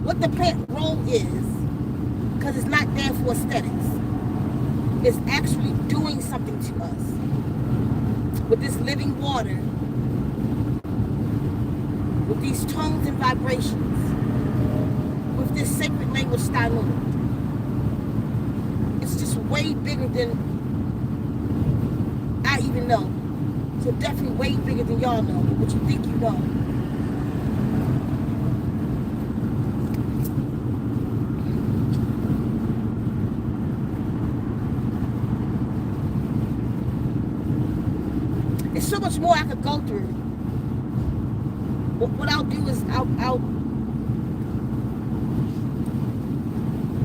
what the plant role is, because it's not there for aesthetics. It's actually doing something to us. With this living water, with these tones and vibrations, with this sacred language style, it's just way bigger than I even know. So definitely way bigger than y'all know, what you think you know. There's so much more I could go through. What I'll do is I'm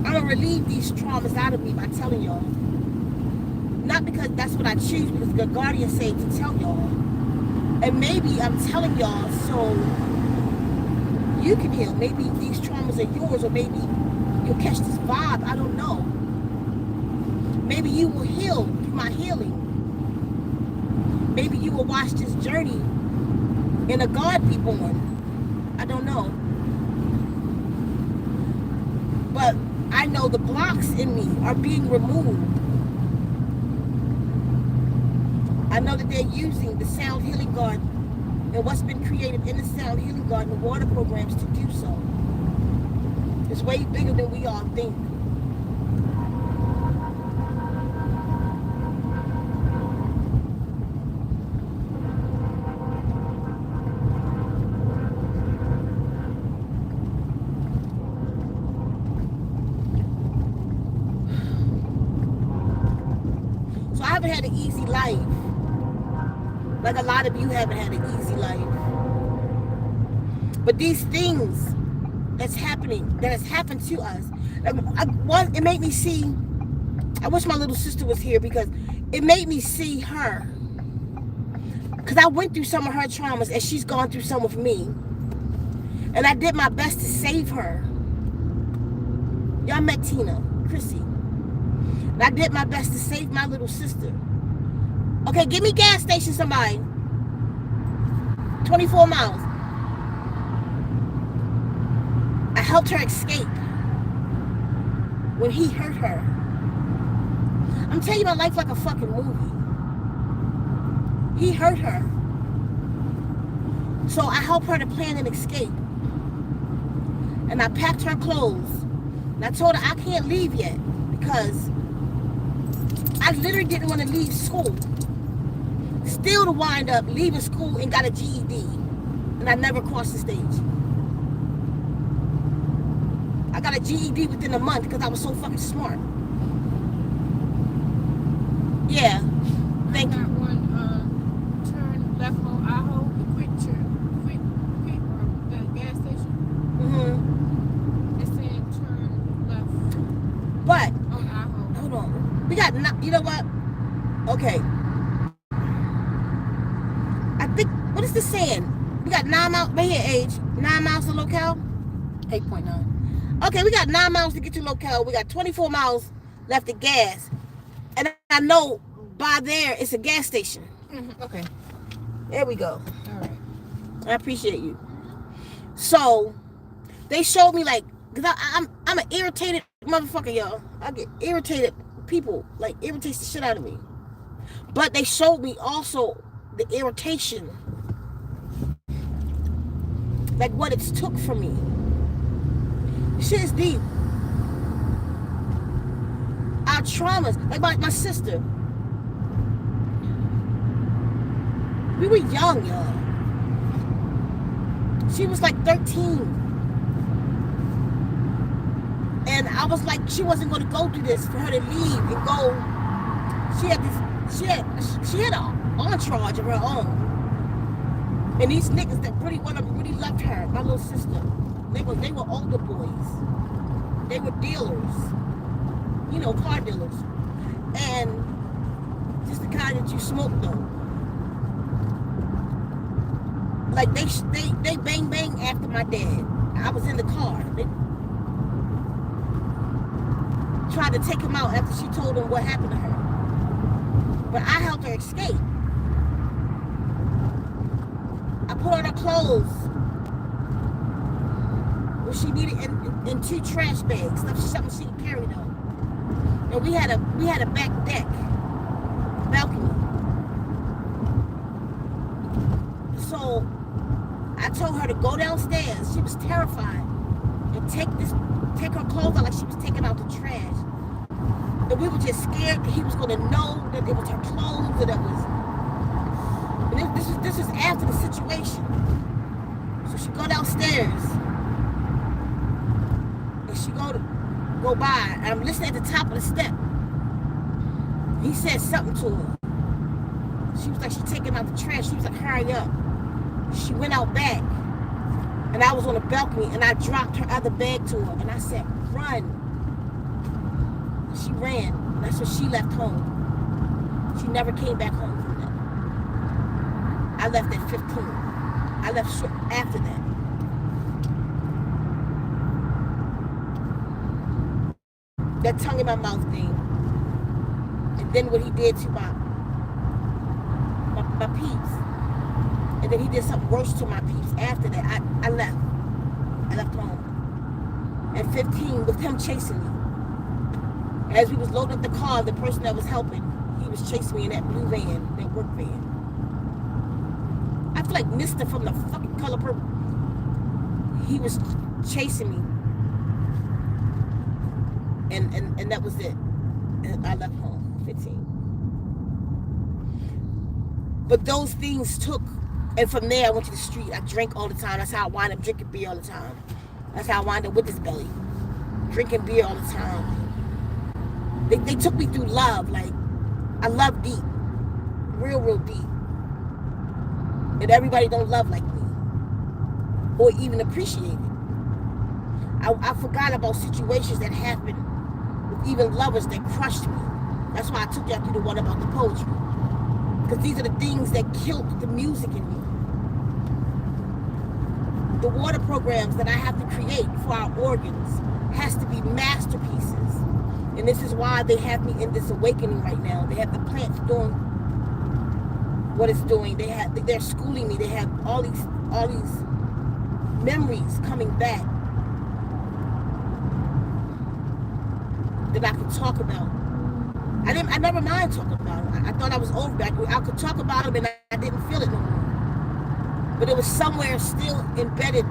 gonna relieve these traumas out of me by telling y'all. Not because that's what I choose, because the guardian said to tell y'all. And maybe I'm telling y'all so you can heal. Maybe these traumas are yours, or maybe you'll catch this vibe. I don't know. Maybe you will heal through my healing. Maybe you will watch this journey and a God be born. I don't know. But I know the blocks in me are being removed. I know that they're using the Sound Healing Garden and what's been created in the Sound Healing Garden, the water programs, to do so. It's way bigger than we all think. So I haven't had an easy life. Like a lot of you haven't had an easy life. But these things that's happening, that has happened to us, it made me see, I wish my little sister was here, because it made me see her. Because I went through some of her traumas, and she's gone through some of me. And I did my best to save her. Y'all met Tina, Chrissy. And I did my best to save my little sister. Okay, give me gas station, somebody. 24 miles. I helped her escape when he hurt her. I'm telling you my life like a fucking movie. He hurt her. So I helped her to plan an escape. And I packed her clothes. And I told her I can't leave yet because I literally didn't want to leave school. Still to wind up leaving school and got a GED. And I never crossed the stage. I got a GED within a month because I was so fucking smart. Yeah. Thank you. I got one turn left on Aho, the quick the gas station. Mm-hmm. It said turn left But, on Aho. hold on. We got, you know what? Okay. I think, what is this saying? We got 9 miles, right here, age. 9 miles to locale? 8.9. Okay, we got 9 miles to get to locale. We got 24 miles left of gas. And I know by there it's a gas station. Mm-hmm. Okay. There we go. All right. I appreciate you. So, they showed me like, because I'm an irritated motherfucker, y'all. I get irritated. People, like, irritates the shit out of me. But they showed me also the irritation, like what it's took from me. Shit is deep. Our traumas, like my sister. We were young, y'all. She was like 13. And I was like, she wasn't going to go through this for her to leave and go. She had an entourage of her own. And these niggas that really loved her, my little sister, they were older boys. They were dealers. You know, car dealers. And just the kind that you smoke though. Like they bang bang after my dad. I was in the car. They tried to take him out after she told him what happened to her. But I helped her escape. I put on her clothes what she needed in 2 trash bags, something she could carry though. And we had a back deck, balcony. So I told her to go downstairs. She was terrified. And take her clothes out like she was taking out the trash. And we were just scared that he was gonna know that it was her clothes and this was after the situation. So she go downstairs and she go by, and I'm listening at the top of the step. He said something to her. She was like, she taking out the trash. She was like, hurry up. She went out back, and I was on the balcony, and I dropped her other bag to her, and I said, run. She ran. And that's when she left home. She never came back home from that. I left at 15. I left short after that. That tongue in my mouth thing. And then what he did to my peeps. And then he did something worse to my peeps. After that, I left. I left home. At 15, with him chasing me. As we was loading up the car, the person that was helping, he was chasing me in that blue van, that work van. I feel like Mr. from the fucking Color Purple. He was chasing me. And that was it. And I left home, 15. But those things took, and from there I went to the street. I drank all the time. That's how I wound up drinking beer all the time. That's how I wound up with this belly. Drinking beer all the time. They took me through love. Like, I love deep. Real deep. And everybody don't love like me. Or even appreciate it. I forgot about situations that happened with even lovers that crushed me. That's why I took y'all through the one about the poetry. Because these are the things that killed the music in me. The water programs that I have to create for our organs has to be masterpieces. And this is why they have me in this awakening right now. They have the plants doing what it's doing. They're schooling me. They have all these memories coming back that I could talk about. I never mind talking about them. I thought I was over it. I could talk about them and I didn't feel it no more. But it was somewhere still embedded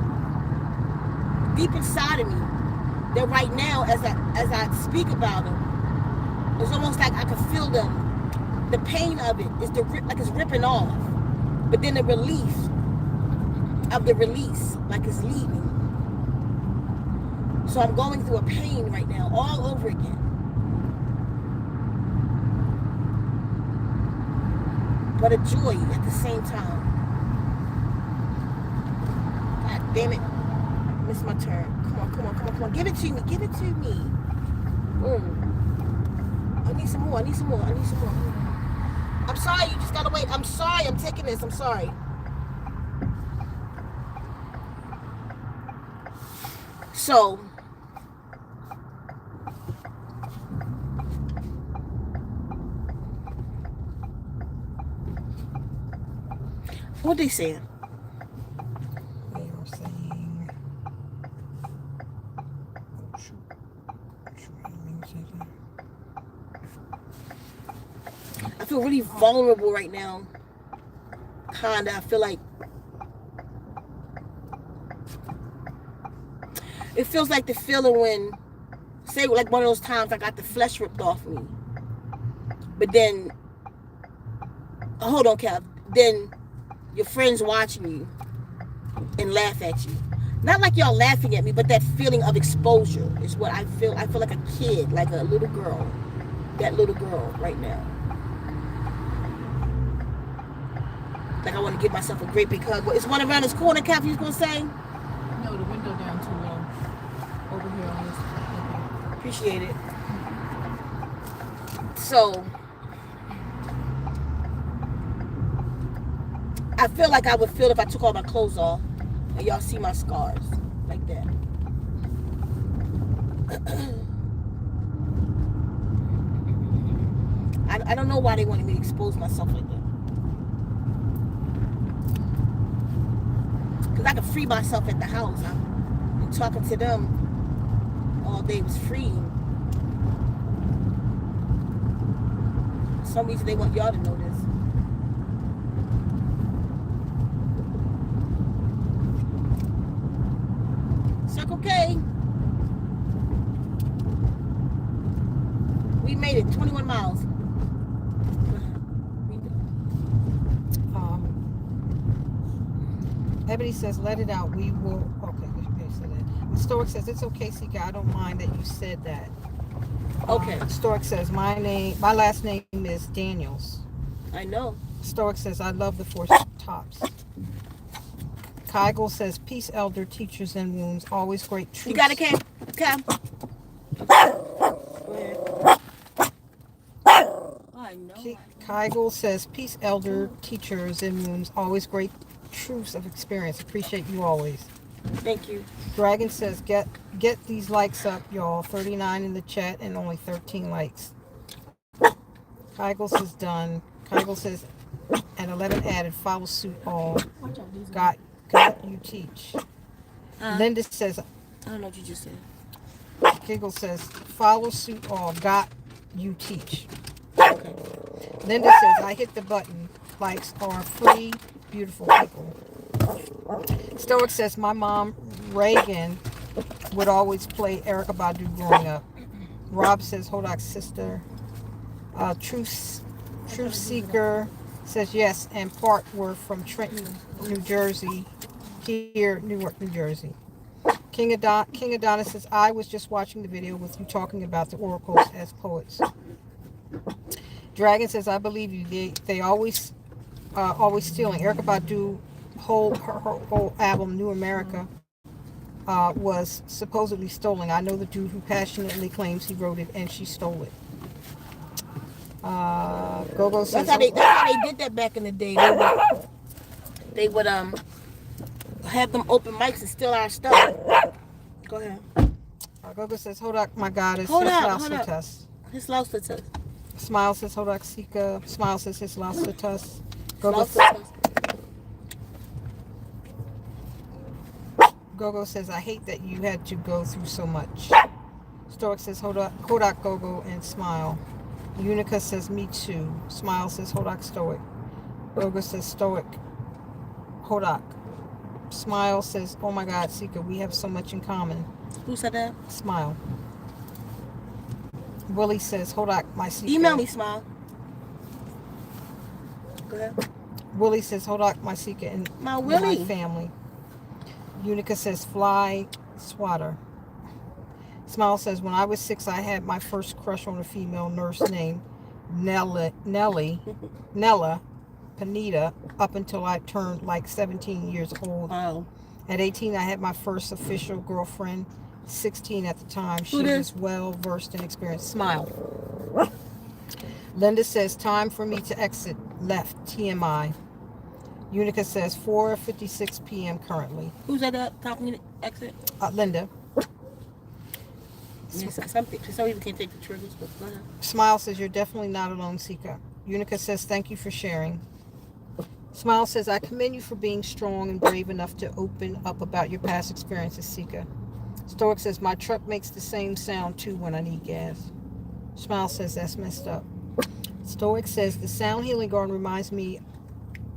deep inside of me that right now, as I speak about them, it's almost like I can feel them. The pain of it is like it's ripping off, but then the relief of the release, like it's leaving. So I'm going through a pain right now, all over again. But a joy at the same time. God damn it. Missed my turn. Come on. Give it to me. I need some more. I'm sorry, you just gotta wait. I'm sorry, I'm taking this. I'm sorry. So, what they saying? They were saying, oh shoot, I feel really vulnerable right now. Kinda. I feel like it feels like the feeling when, say, like one of those times I got the flesh ripped off me. But then, hold on, Kev. Then your friends watching you and laugh at you. Not like y'all laughing at me, but that feeling of exposure is what I feel. I feel like a kid, like a little girl. That little girl right now. Like I want to give myself a great big hug. Is one around this corner, Kev, you was going to say? no, the window down too low. Over here on this. Okay. Appreciate it. So, I feel like I would feel if I took all my clothes off and y'all see my scars like that. I don't know why they wanted me to expose myself like that. Because I could free myself at the house. I've been talking to them all day was freeing. For some reason they want y'all to know this. Circle K. We made it 21 miles. Ebony says, let it out. We will. Okay, so that. Stoic says, it's okay, Ceka. I don't mind that you said that. Okay. Stoic says, my last name is Daniels. I know. Stoic says, I love the four tops. Kygel says, peace, elder, teachers and wounds. Always great truth. You got it, Cam? Cam. I know. Kygel says, peace, elder, teachers and wounds. Always great truths of experience. Appreciate you always. Thank you. Dragon says, get these likes up, y'all. 39 in the chat and only 13 likes. Kygel says, done. Kygel says, and 11 added. Follow suit all. Got you teach. Linda says, I don't know what you just said. Giggle says, follow suit all. Got you teach. Okay. Linda says, I hit the button. Likes are free. Beautiful people. Stoic says, my mom, Reagan, would always play Erykah Badu growing up. Rob says, Hodak's sister. Truth Seeker says, yes, and part were from Trenton, New Jersey. Here, Newark, New Jersey. King Adonis says, I was just watching the video with you talking about the oracles as poets. Dragon says, I believe you. They always stealing. Erykah Badu her whole album New America was supposedly stolen. I know the dude who passionately claims he wrote it and she stole it. Gogo says, That's how they did that back in the day. They would have them open mics and steal our stuff. Go ahead. Gogo says, Hodak, my goddess. Hold up. His Lausitas. Smile says, Hodak Ceka. Smile says, his Lausitas. Gogo says, I hate that you had to go through so much. Stoic says, Hodak Gogo, and smile. Unica says, me too. Smile says, Hodak Stoic. Gogo says, Stoic. Hodak. Smile says, oh my God, Ceka, we have so much in common. Who said that? Smile. Willie says, Hodak, my Ceka. Email me, Smile. Go ahead. Willie says, Hodak, my Ceka, and my family. Unica says, fly swatter. Smile says, when I was 6, I had my first crush on a female nurse named Nella Panita up until I turned like 17 years old. Wow. At 18, I had my first official girlfriend. 16 at the time. She was well versed in experience. Smile. Linda says, time for me to exit. Left. TMI. Unica says, 4:56 p.m. currently. Who's at the top of the exit? Linda. Yes, some people can't take the triggers, but go ahead. Smile says, you're definitely not alone, Ceka. Unica says, thank you for sharing. Smile says, I commend you for being strong and brave enough to open up about your past experiences, Ceka. Stoic says, my truck makes the same sound too when I need gas. Smile says, that's messed up. Stoic says, the Sound Healing Garden reminds me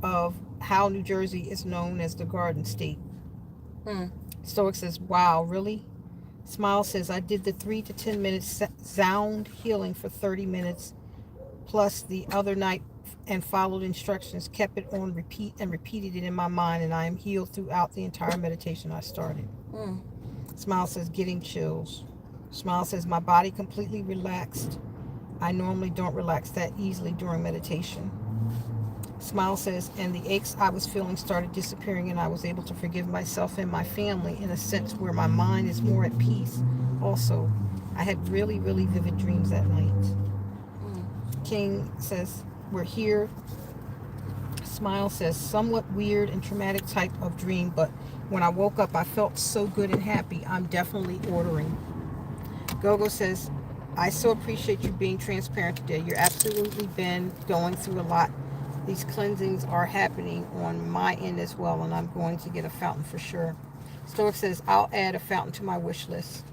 of how New Jersey is known as the Garden State. Stoic says, wow, really? Smile says, I did the 3 to 10 minutes sound healing for 30 minutes plus the other night and followed instructions, kept it on repeat and repeated it in my mind, and I am healed throughout the entire meditation I started. Smile says, getting chills. Smile says, my body completely relaxed. I normally don't relax that easily during meditation. Smile says, and the aches I was feeling started disappearing, and I was able to forgive myself and my family in a sense where my mind is more at peace. Also, I had really, really vivid dreams that night. King says, we're here. Smile says, somewhat weird and traumatic type of dream, but when I woke up, I felt so good and happy. I'm definitely ordering. Gogo says, I so appreciate you being transparent today. You're absolutely been going through a lot. These cleansings are happening on my end as well, and I'm going to get a fountain for sure. Stoic says, I'll add a fountain to my wish list.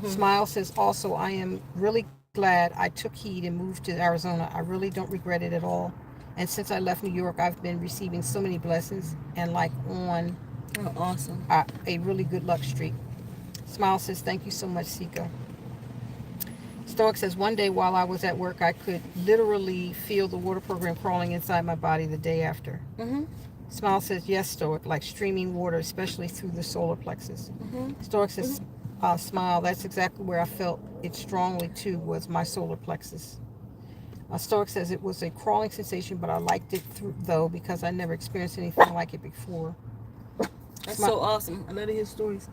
Smile says, also, I am really glad I took heed and moved to Arizona. I really don't regret it at all. And since I left New York, I've been receiving so many blessings and like on awesome. A really good luck streak. Smile says, thank you so much, Ceka. Stoic says, one day while I was at work, I could literally feel the water program crawling inside my body the day after. Smile says, yes, Stoic, like streaming water, especially through the solar plexus. Stoic says, Smile, that's exactly where I felt it strongly too, was my solar plexus. Stoic says, it was a crawling sensation, but I liked it though, because I never experienced anything like it before. That's so awesome. I love to hear stories.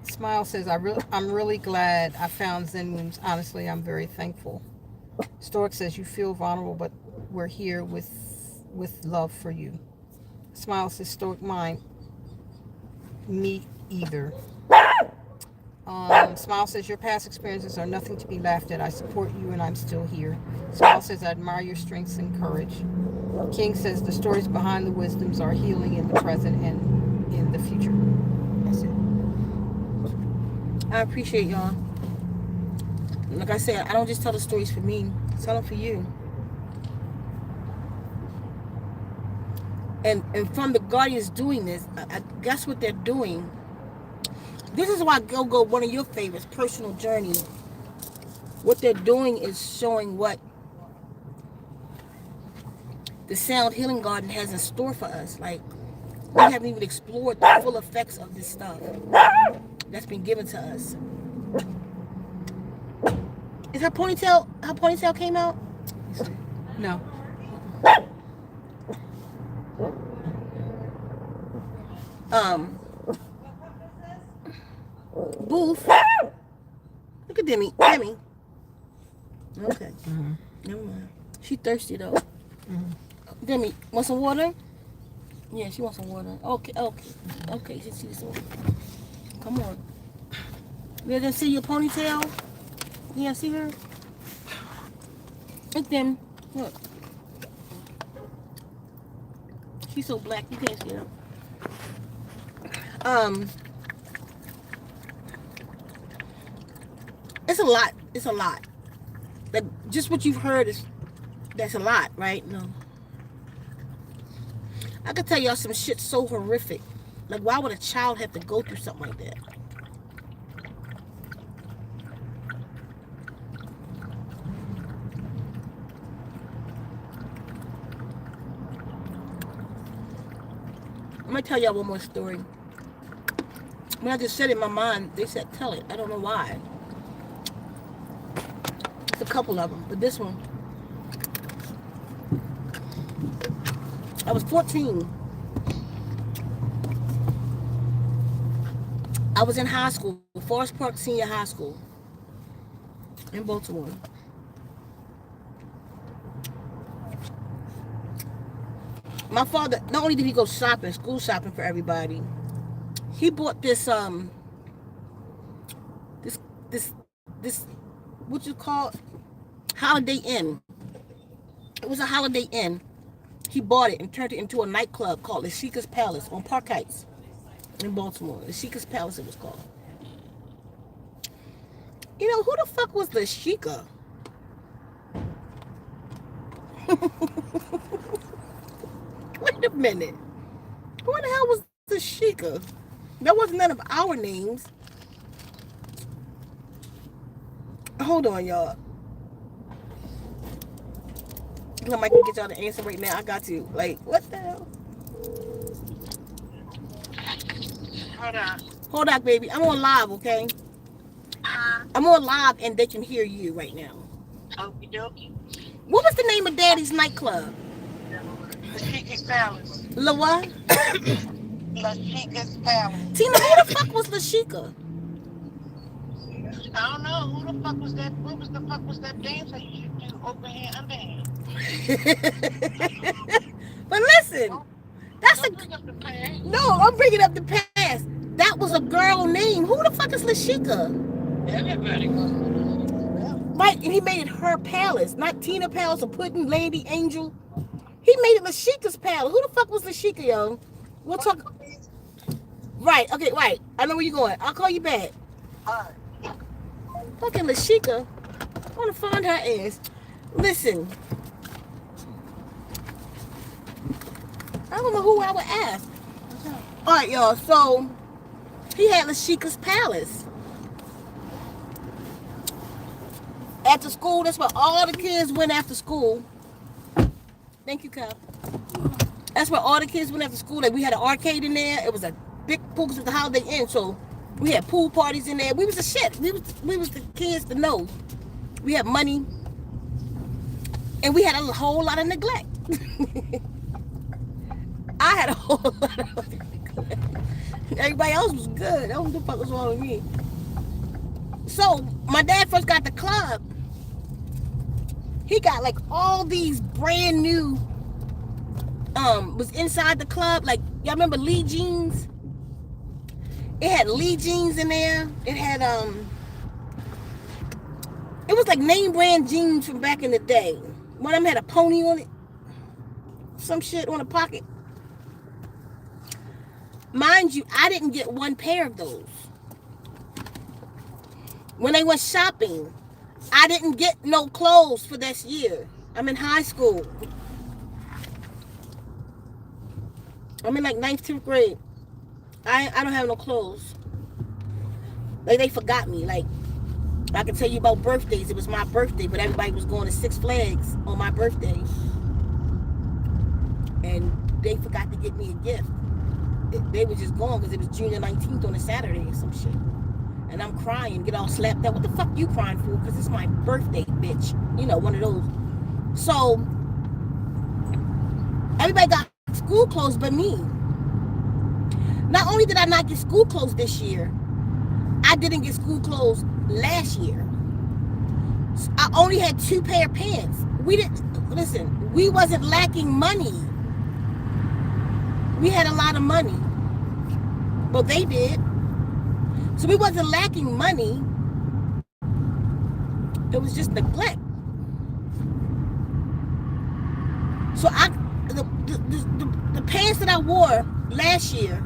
Smile says, I'm really glad I found Zen rooms. Honestly, I'm very thankful. Stoic says, you feel vulnerable, but we're here with love for you. Smile says, Stoic mind, me either. Smile says, your past experiences are nothing to be laughed at. I support you and I'm still here. Smile says, I admire your strengths and courage. King says, the stories behind the wisdoms are healing in the present and in the future. That's it. I appreciate y'all. Like I said, I don't just tell the stories for me. I tell them for you. And from the Guardians doing this, I guess what they're doing. This is why Go one of your favorites, Personal Journey. What they're doing is showing what the Sound Healing Garden has in store for us. Like, we haven't even explored the full effects of this stuff that's been given to us. Is her ponytail came out? No. Booth. Look at Demi. Okay. Never mind. She thirsty though. Demi, want some water? Yeah, she wants some water. Okay. She sees some. Come on. You didn't see your ponytail? Yeah, see her? Look, Demi. Look. She's so black you can't see her. It's a lot. Like, just what you've heard that's a lot, right? No. I could tell y'all some shit so horrific. Like, why would a child have to go through something like that? I'm gonna tell y'all one more story. When I just said it in my mind, they said tell it. I don't know why. It's a couple of them, but this one. I was 14. I was in high school, Forest Park Senior High School in Baltimore. My father, not only did he go shopping, school shopping for everybody, he bought this what you call Holiday Inn. It was a Holiday Inn. He bought it and turned it into a nightclub called the Ceka's Palace on Park Heights in Baltimore. The Ceka's Palace it was called. You know, who the fuck was the Ceka? Wait a minute. Who the hell was the Ceka? That wasn't none of our names. Hold on, y'all. I might get y'all the answer right now. I got to. Like, what the hell? Hold on, baby. I'm on live, okay? I'm on live and they can hear you right now. Okie dokie. What was the name of Daddy's nightclub? The Ceka's Palace. La what? La Ceka's Palace. Tina, who the fuck was La Ceka? I don't know. Who the fuck was that? What was the fuck was that dancer you should do? Open hand, underhand. bringing up the past. That was a girl name. Who the fuck is Lashika? Everybody was. Right, and he made it her palace, not Tina Palace or Pudding Lady Angel. He made it Lashika's palace. Who the fuck was Lashika, yo? We'll talk. Right, okay, right. I know where you're going. I'll call you back. Fucking Lashika. I want to find her ass. Listen. I don't know who I would ask. Alright, y'all. So, he had Lashika's palace. After school, that's where all the kids went after school. Thank you, Kyle. That's where all the kids went after school. Like, we had an arcade in there. It was a big pool because it was the Holiday Inn. So, we had pool parties in there. We was the shit. We was the kids to know. We had money. And we had a whole lot of neglect. I had a whole lot of neglect. Everybody else was good. I don't know what the fuck was wrong with me. So, my dad first got the club. He got like all these brand new, was inside the club. Like, y'all remember Lee jeans? It had Lee jeans in there. It had, it was like name brand jeans from back in the day. One of them had a pony on it. Some shit on the pocket. Mind you, I didn't get one pair of those. When they went shopping, I didn't get no clothes for this year. I'm in high school. I'm in like 9th, 10th grade. I don't have no clothes. Like, they forgot me. Like, I can tell you about birthdays. It was my birthday, but everybody was going to Six Flags on my birthday. And they forgot to get me a gift. They were just gone because it was June 19th on a Saturday or some shit. And I'm crying, get all slapped up. What the fuck you crying for? Because it's my birthday, bitch. You know, one of those. So, everybody got school clothes but me. Not only did I not get school clothes this year, I didn't get school clothes last year. I only had 2 pair of pants. We wasn't lacking money. We had a lot of money. Well, they did. So we wasn't lacking money. It was just neglect. So the pants that I wore last year,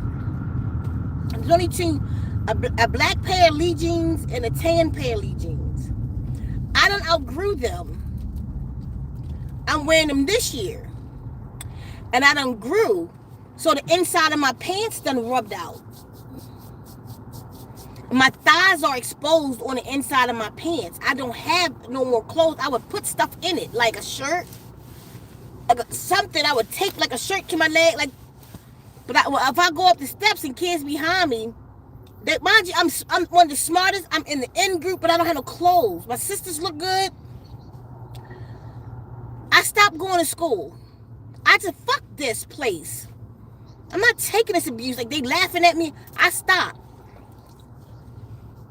there's only 2, a black pair of Lee jeans and a tan pair of Lee jeans. I done outgrew them. I'm wearing them this year. And I done grew. So the inside of my pants done rubbed out. My thighs are exposed on the inside of my pants. I don't have no more clothes. I would put stuff in it, like a shirt, like something. I would tape like a shirt to my leg, like. But if I go up the steps and kids behind me, that mind you, I'm one of the smartest. I'm in the in group, but I don't have no clothes. My sisters look good. I stopped going to school. I just fuck this place. I'm not taking this abuse. Like, they laughing at me. I stopped.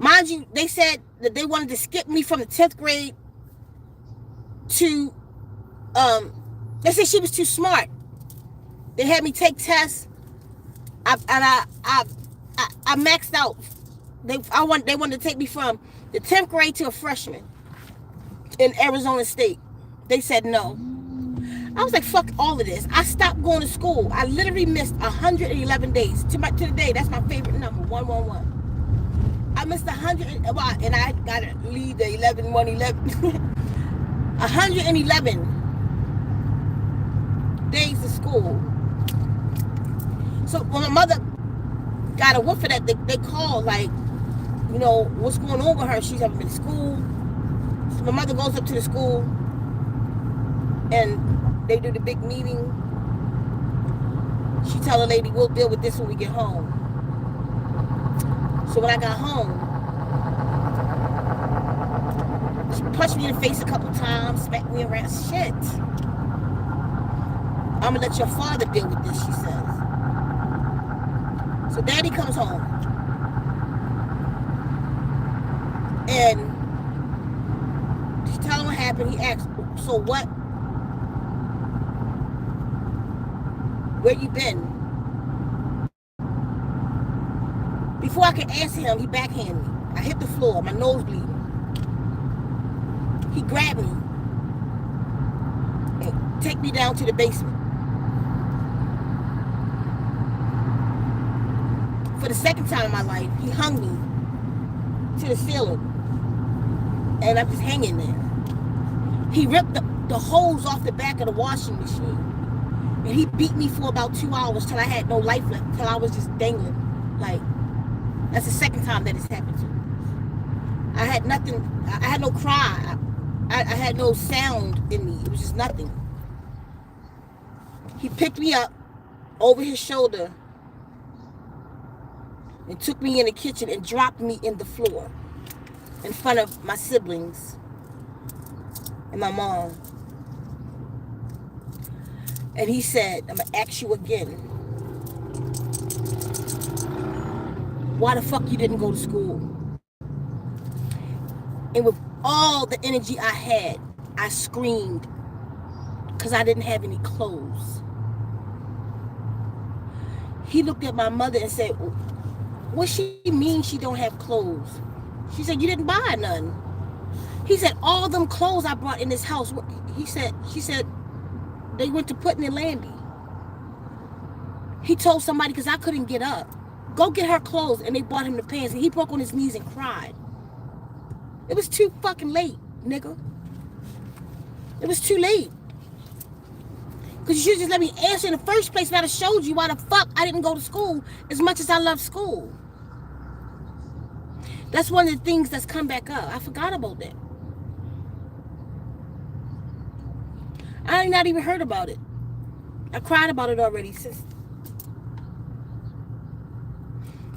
Mind you, they said that they wanted to skip me from the 10th grade to, they said she was too smart. They had me take tests. I maxed out. They wanted to take me from the 10th grade to a freshman in Arizona State. They said no. I was like, fuck all of this. I stopped going to school. I literally missed 111 days. To the day, that's my favorite number, 111. I missed 100, and I got to leave the 111 days of school. So when my mother got a whoop for that, they called, like, you know, what's going on with her? She's haven't been to school. So my mother goes up to the school, and they do the big meeting. She tell the lady, we'll deal with this when we get home. So when I got home, she punched me in the face a couple times, smacked me around. Shit. I'm gonna let your father deal with this, she says. So daddy comes home. And she tell him what happened. He asked, so what? Where you been? Before I could answer him, he backhanded me. I hit the floor, my nose bleeding. He grabbed me and take me down to the basement. For the second time in my life, he hung me to the ceiling. And I'm just hanging there. He ripped the hose off the back of the washing machine. And he beat me for about 2 hours till I had no life left, till I was just dangling. Like, that's the second time that it's happened to me. I had nothing, I had no cry. I had no sound in me. It was just nothing. He picked me up over his shoulder and took me in the kitchen and dropped me in the floor in front of my siblings and my mom. And he said, I'm going to ask you again. Why the fuck you didn't go to school? And with all the energy I had, I screamed because I didn't have any clothes. He looked at my mother and said, what she mean she don't have clothes? She said, you didn't buy none. He said, all them clothes I brought in this house, she said, they went to putting in Landy. He told somebody, because I couldn't get up, go get her clothes, and they bought him the pants, and he broke on his knees and cried. It was too fucking late, nigga. It was too late. Because you should just let me answer in the first place, and I'd have showed you why the fuck I didn't go to school as much as I love school. That's one of the things that's come back up. I forgot about that. I ain't not even heard about it. I cried about it already since.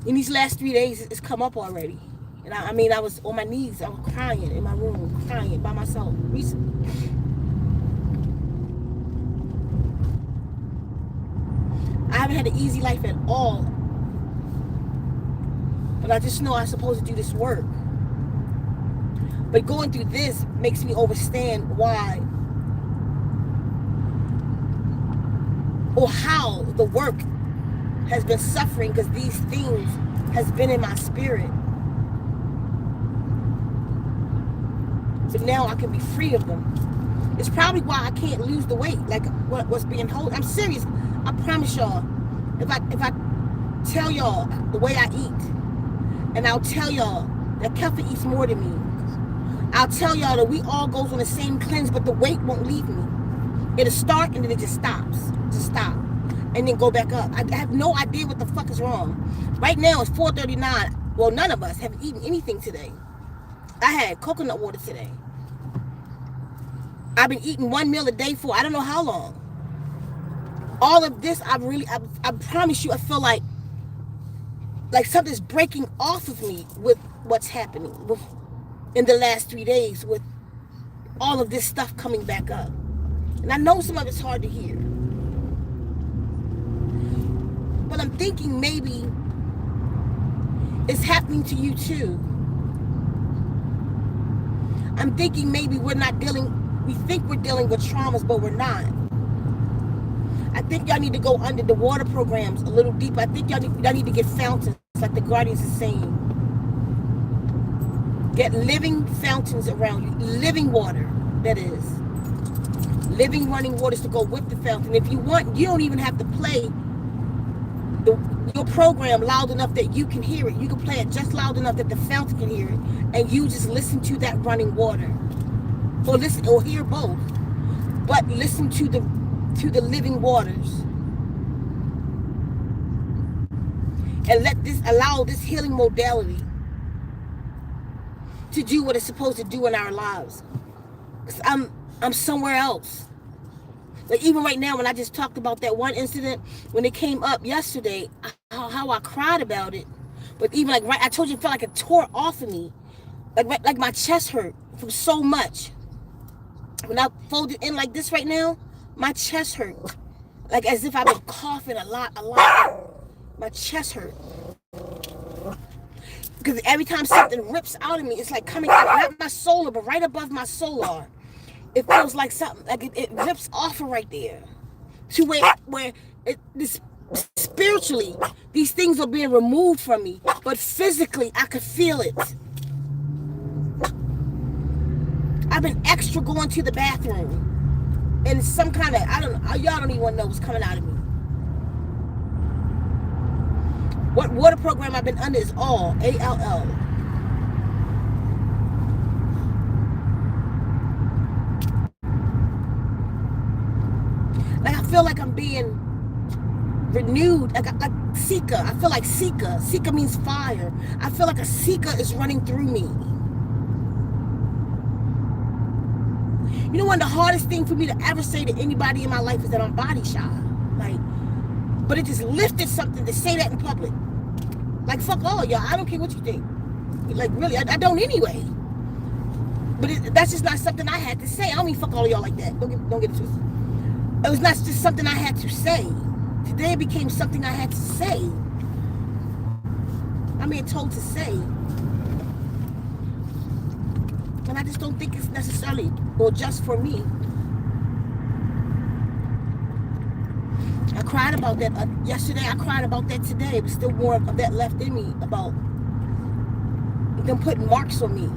In these last 3 days, it's come up already. And I mean, I was on my knees. I was crying in my room, crying by myself recently. I haven't had an easy life at all. But I just know I'm supposed to do this work. But going through this makes me understand why or how the work has been suffering, because these things has been in my spirit. But now I can be free of them. It's probably why I can't lose the weight, like what's being held. I'm serious. I promise y'all. If I tell y'all the way I eat, and I'll tell y'all that Kelfa eats more than me. I'll tell y'all that we all goes on the same cleanse, but the weight won't leave me. It'll start and then it just stops. Just stop. And then go back up. I have no idea what the fuck is wrong. Right now it's 4:39. Well, none of us have eaten anything today. I had coconut water today. I've been eating one meal a day for I don't know how long. All of this, I promise you, I feel like something's breaking off of me with what's happening in the last 3 days with all of this stuff coming back up. And I know some of it's hard to hear. But I'm thinking maybe it's happening to you too. I'm thinking maybe we think we're dealing with traumas, but we're not. I think y'all need to go under the water programs a little deeper. I think y'all need to get fountains, like the Guardians is saying. Get living fountains around you. Living water, that is. Living running waters to go with the fountain. If you want, you don't even have to play your program loud enough that you can hear it. You can play it just loud enough that the fountain can hear it. And you just listen to that running water. Or hear both. But listen to the living waters. And allow this healing modality to do what it's supposed to do in our lives. Because I'm somewhere else. Like even right now, when I just talked about that one incident, when it came up yesterday, how I cried about it. But even I told you, it felt like it tore off of me. Like my chest hurt from so much. When I folded in like this right now, my chest hurt. Like as if I've been coughing a lot. My chest hurt. Because every time something rips out of me, it's like coming out, not my solar, but right above my solar. It feels like something, like it rips off of right there. To where this spiritually, these things are being removed from me, but physically, I could feel it. I've been extra going to the bathroom, and some kind of, I don't know, y'all don't even know what's coming out of me. What water program I've been under is all, ALL. Like I feel like I'm being renewed, like Ceka. I feel like Ceka. Ceka means fire. I feel like a Ceka is running through me. You know, one of the hardest things for me to ever say to anybody in my life is that I'm body shy. Like, but it just lifted something to say that in public. Like, fuck all y'all. I don't care what you think. Like, really, I don't anyway. But that's just not something I had to say. I don't mean fuck all y'all like that. Don't get it twisted. It was not just something I had to say. Today it became something I had to say. I'm being told to say. And I just don't think it's necessarily or just for me. I cried about that yesterday. I cried about that today. There's still more of that left in me about them putting marks on me.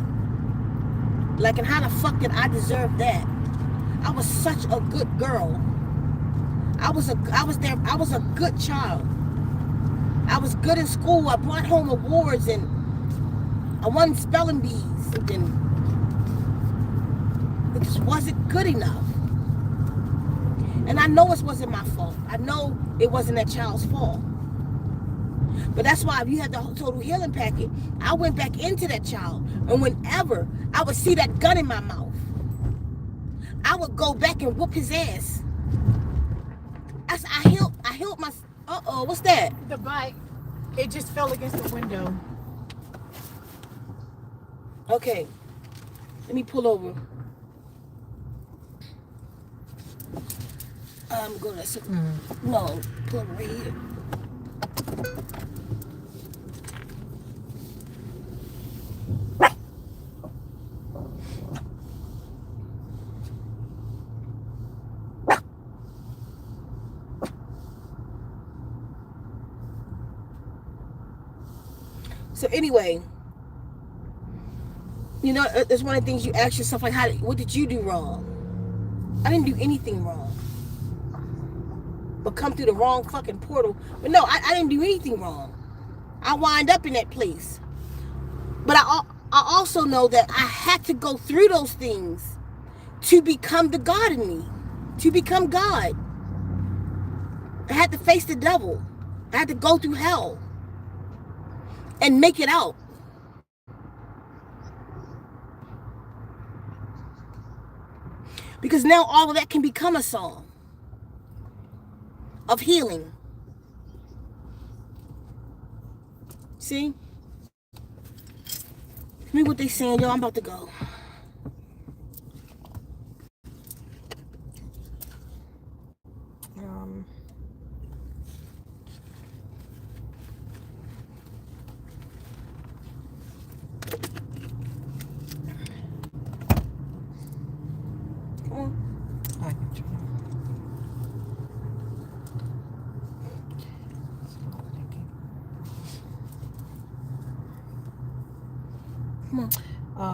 Like, and how the fuck did I deserve that? I was such a good girl. I was a good child. I was good in school. I brought home awards and I won spelling bees. And then it just wasn't good enough. And I know it wasn't my fault. I know it wasn't that child's fault. But that's why if you had the total healing packet, I went back into that child. And whenever I would see that gun in my mouth, I would go back and whoop his ass. I healed my, what's that? The bike, it just fell against the window. Okay, let me pull over. I'm going to, no, pull over right here. So anyway, you know, it's one of the things you ask yourself, like, what did you do wrong? I didn't do anything wrong. But come through the wrong fucking portal. But no, I didn't do anything wrong. I wind up in that place. But I also know that I had to go through those things to become the God in me. To become God. I had to face the devil. I had to go through hell. And make it out. Because now all of that can become a song of healing. See? Tell me what they saying, yo. I'm about to go.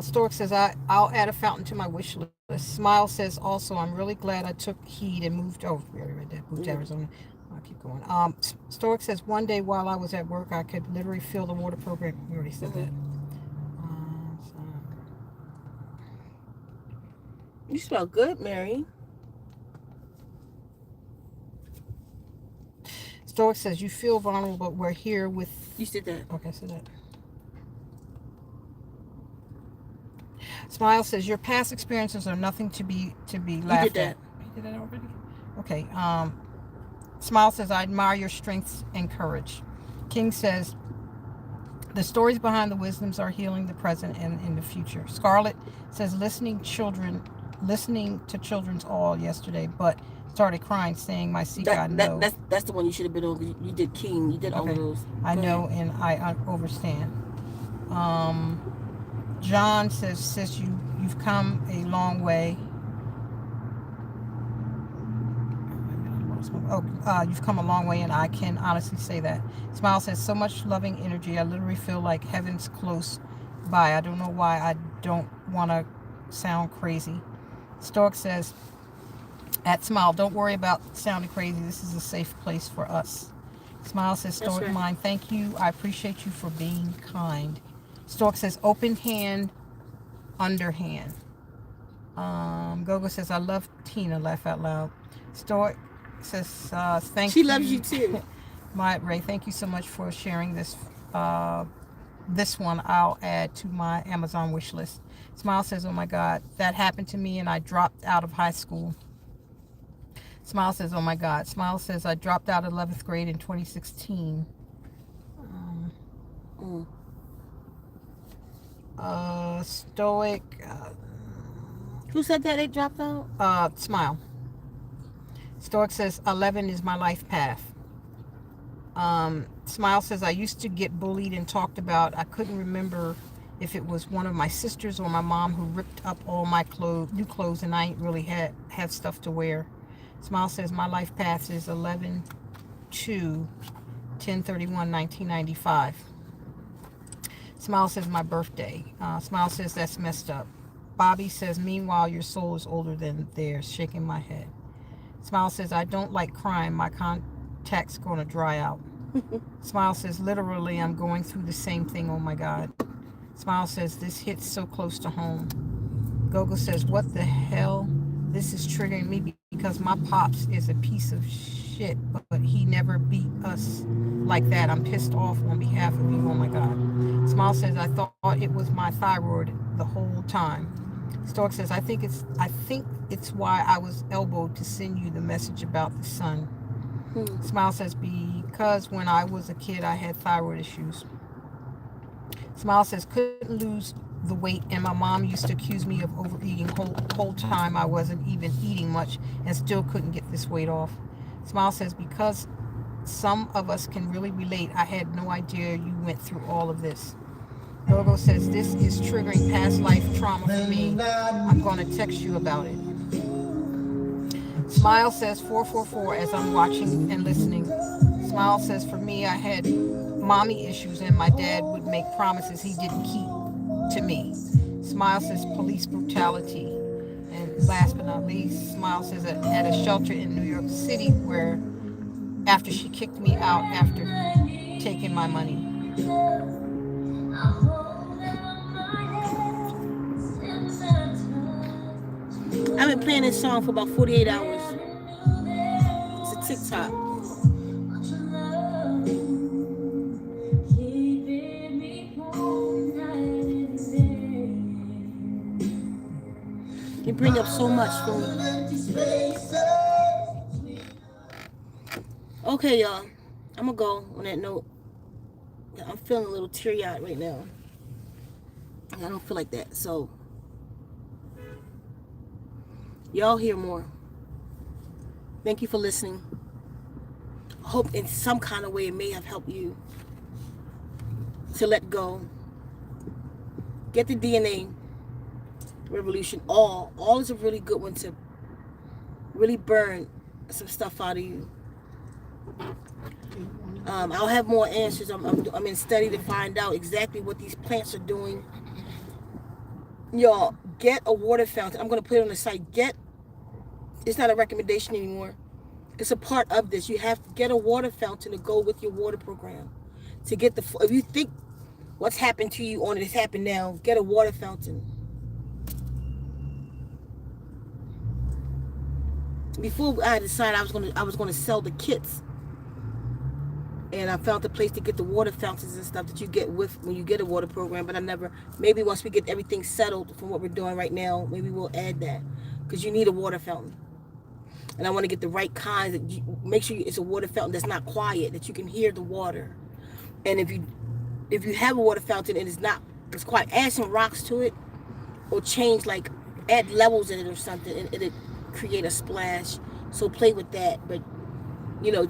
Stork says, I'll add a fountain to my wish list. Smile says, also, I'm really glad I took heed and moved over. We already read that. Moved to Arizona. I'll keep going. Stork says, one day while I was at work, I could literally feel the water program. We already said that. You smell good, Mary. Stork says, you feel vulnerable, but we're here with... You said that. Okay, I said that. Smile says, your past experiences are nothing to be laughed at. You did that already? Okay. Smile says, I admire your strength and courage. King says, the stories behind the wisdoms are healing the present and in the future. Scarlett says, listening to children's all yesterday, but started crying, saying, my Ceka, I know. That's the one you should have been on. You did King. You did all of those. I know, and I understand. John says, sis, you've come a long way. you've come a long way, and I can honestly say that. Smile says, so much loving energy. I literally feel like heaven's close by. I don't know why I don't want to sound crazy. Stoic says, at Smile, don't worry about sounding crazy. This is a safe place for us. Smile says, Stoic right. Mind, thank you. I appreciate you for being kind. Stoic says, open hand, underhand. Gogo says, I love Tina. Laugh out loud. Stoic says, thank you. She loves you too. My Ray, thank you so much for sharing this. This one I'll add to my Amazon wish list. Smile says, oh my God, that happened to me and I dropped out of high school. Smile says, oh my God. Smile says, I dropped out of 11th grade in 2016. Stoic. Who said that they dropped out? Smile. Stoic says, 11 is my life path. Smile says, I used to get bullied and talked about. I couldn't remember if it was one of my sisters or my mom who ripped up all my new clothes, and I ain't really had stuff to wear. Smile says, my life path is 11 to 10/31, 1995. Smile says, my birthday. Smile says, that's messed up. Bobby says, meanwhile, your soul is older than theirs. Shaking my head. Smile says, I don't like crime. My contact's going to dry out. Smile says, literally, I'm going through the same thing. Oh, my God. Smile says, this hits so close to home. Gogo says, what the hell? This is triggering me because my pops is a piece of shit, but he never beat us like that. I'm pissed off on behalf of you. Oh, my God. Smile says, I thought it was my thyroid the whole time. Stoic says, I think it's why I was elbowed to send you the message about the sun. Smile says, because when I was a kid, I had thyroid issues. Smile says, couldn't lose the weight, and my mom used to accuse me of overeating whole time I wasn't even eating much and still couldn't get this weight off. Smile says, because some of us can really relate, I had no idea you went through all of this. Gogo says, this is triggering past life trauma for me. I'm going to text you about it. Smile says, 444 as I'm watching and listening. Smile says, for me, I had mommy issues and my dad would make promises he didn't keep to me. Smile says, police brutality. And last but not least, Smile says, at a shelter in New York City where after she kicked me out after taking my money. I've been playing this song for about 48 hours. It's a TikTok. You bring up so much for me. Okay, y'all. I'm gonna go on that note. I'm feeling a little teary-eyed right now. I don't feel like that, so y'all hear more. Thank you for listening. I hope in some kind of way it may have helped you to let go. Get the DNA revolution. All is a really good one to really burn some stuff out of you. I'll have more answers. I'm in study to find out exactly what these plants are doing. Y'all, get a water fountain. I'm going to put it on the site. It's not a recommendation anymore. It's a part of this. You have to get a water fountain to go with your water program. To get if you think what's happened to you on it has happened now, get a water fountain. Before I decided I was gonna sell the kits, and I found a place to get the water fountains and stuff that you get with when you get a water program. But I never. Maybe once we get everything settled from what we're doing right now, maybe we'll add that, because you need a water fountain, and I want to get the right kinds. Make sure it's a water fountain that's not quiet, that you can hear the water. And if you have a water fountain and it's quiet, add some rocks to it, or add levels in it or something, and it'll create a splash. So play with that, but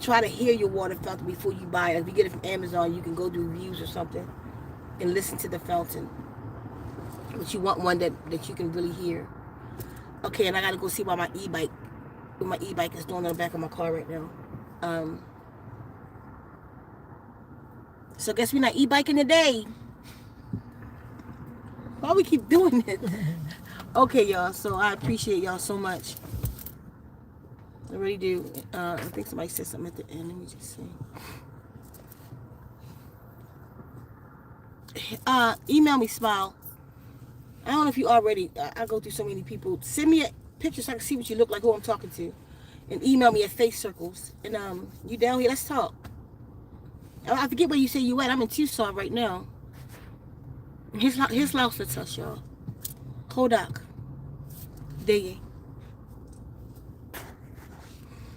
try to hear your water fountain before you buy it. If you get it from Amazon, you can go do reviews or something and listen to the fountain. But you want one that you can really hear. Okay, and I gotta go see about my e-bike. my e-bike is doing on the back of my car right now. So guess we're not e-biking today. Why we keep doing it? Okay, y'all. So I appreciate y'all so much. I really do. I think somebody said something at the end. Let me just see. Email me, Smile. I don't know if you already. I go through so many people. Send me a picture so I can see what you look like, who I'm talking to, and email me at Face Circles. And you down here? Let's talk. I forget where you say you at. I'm in Tucson right now. Here's Laos, let's touch y'all. Kodak. There you.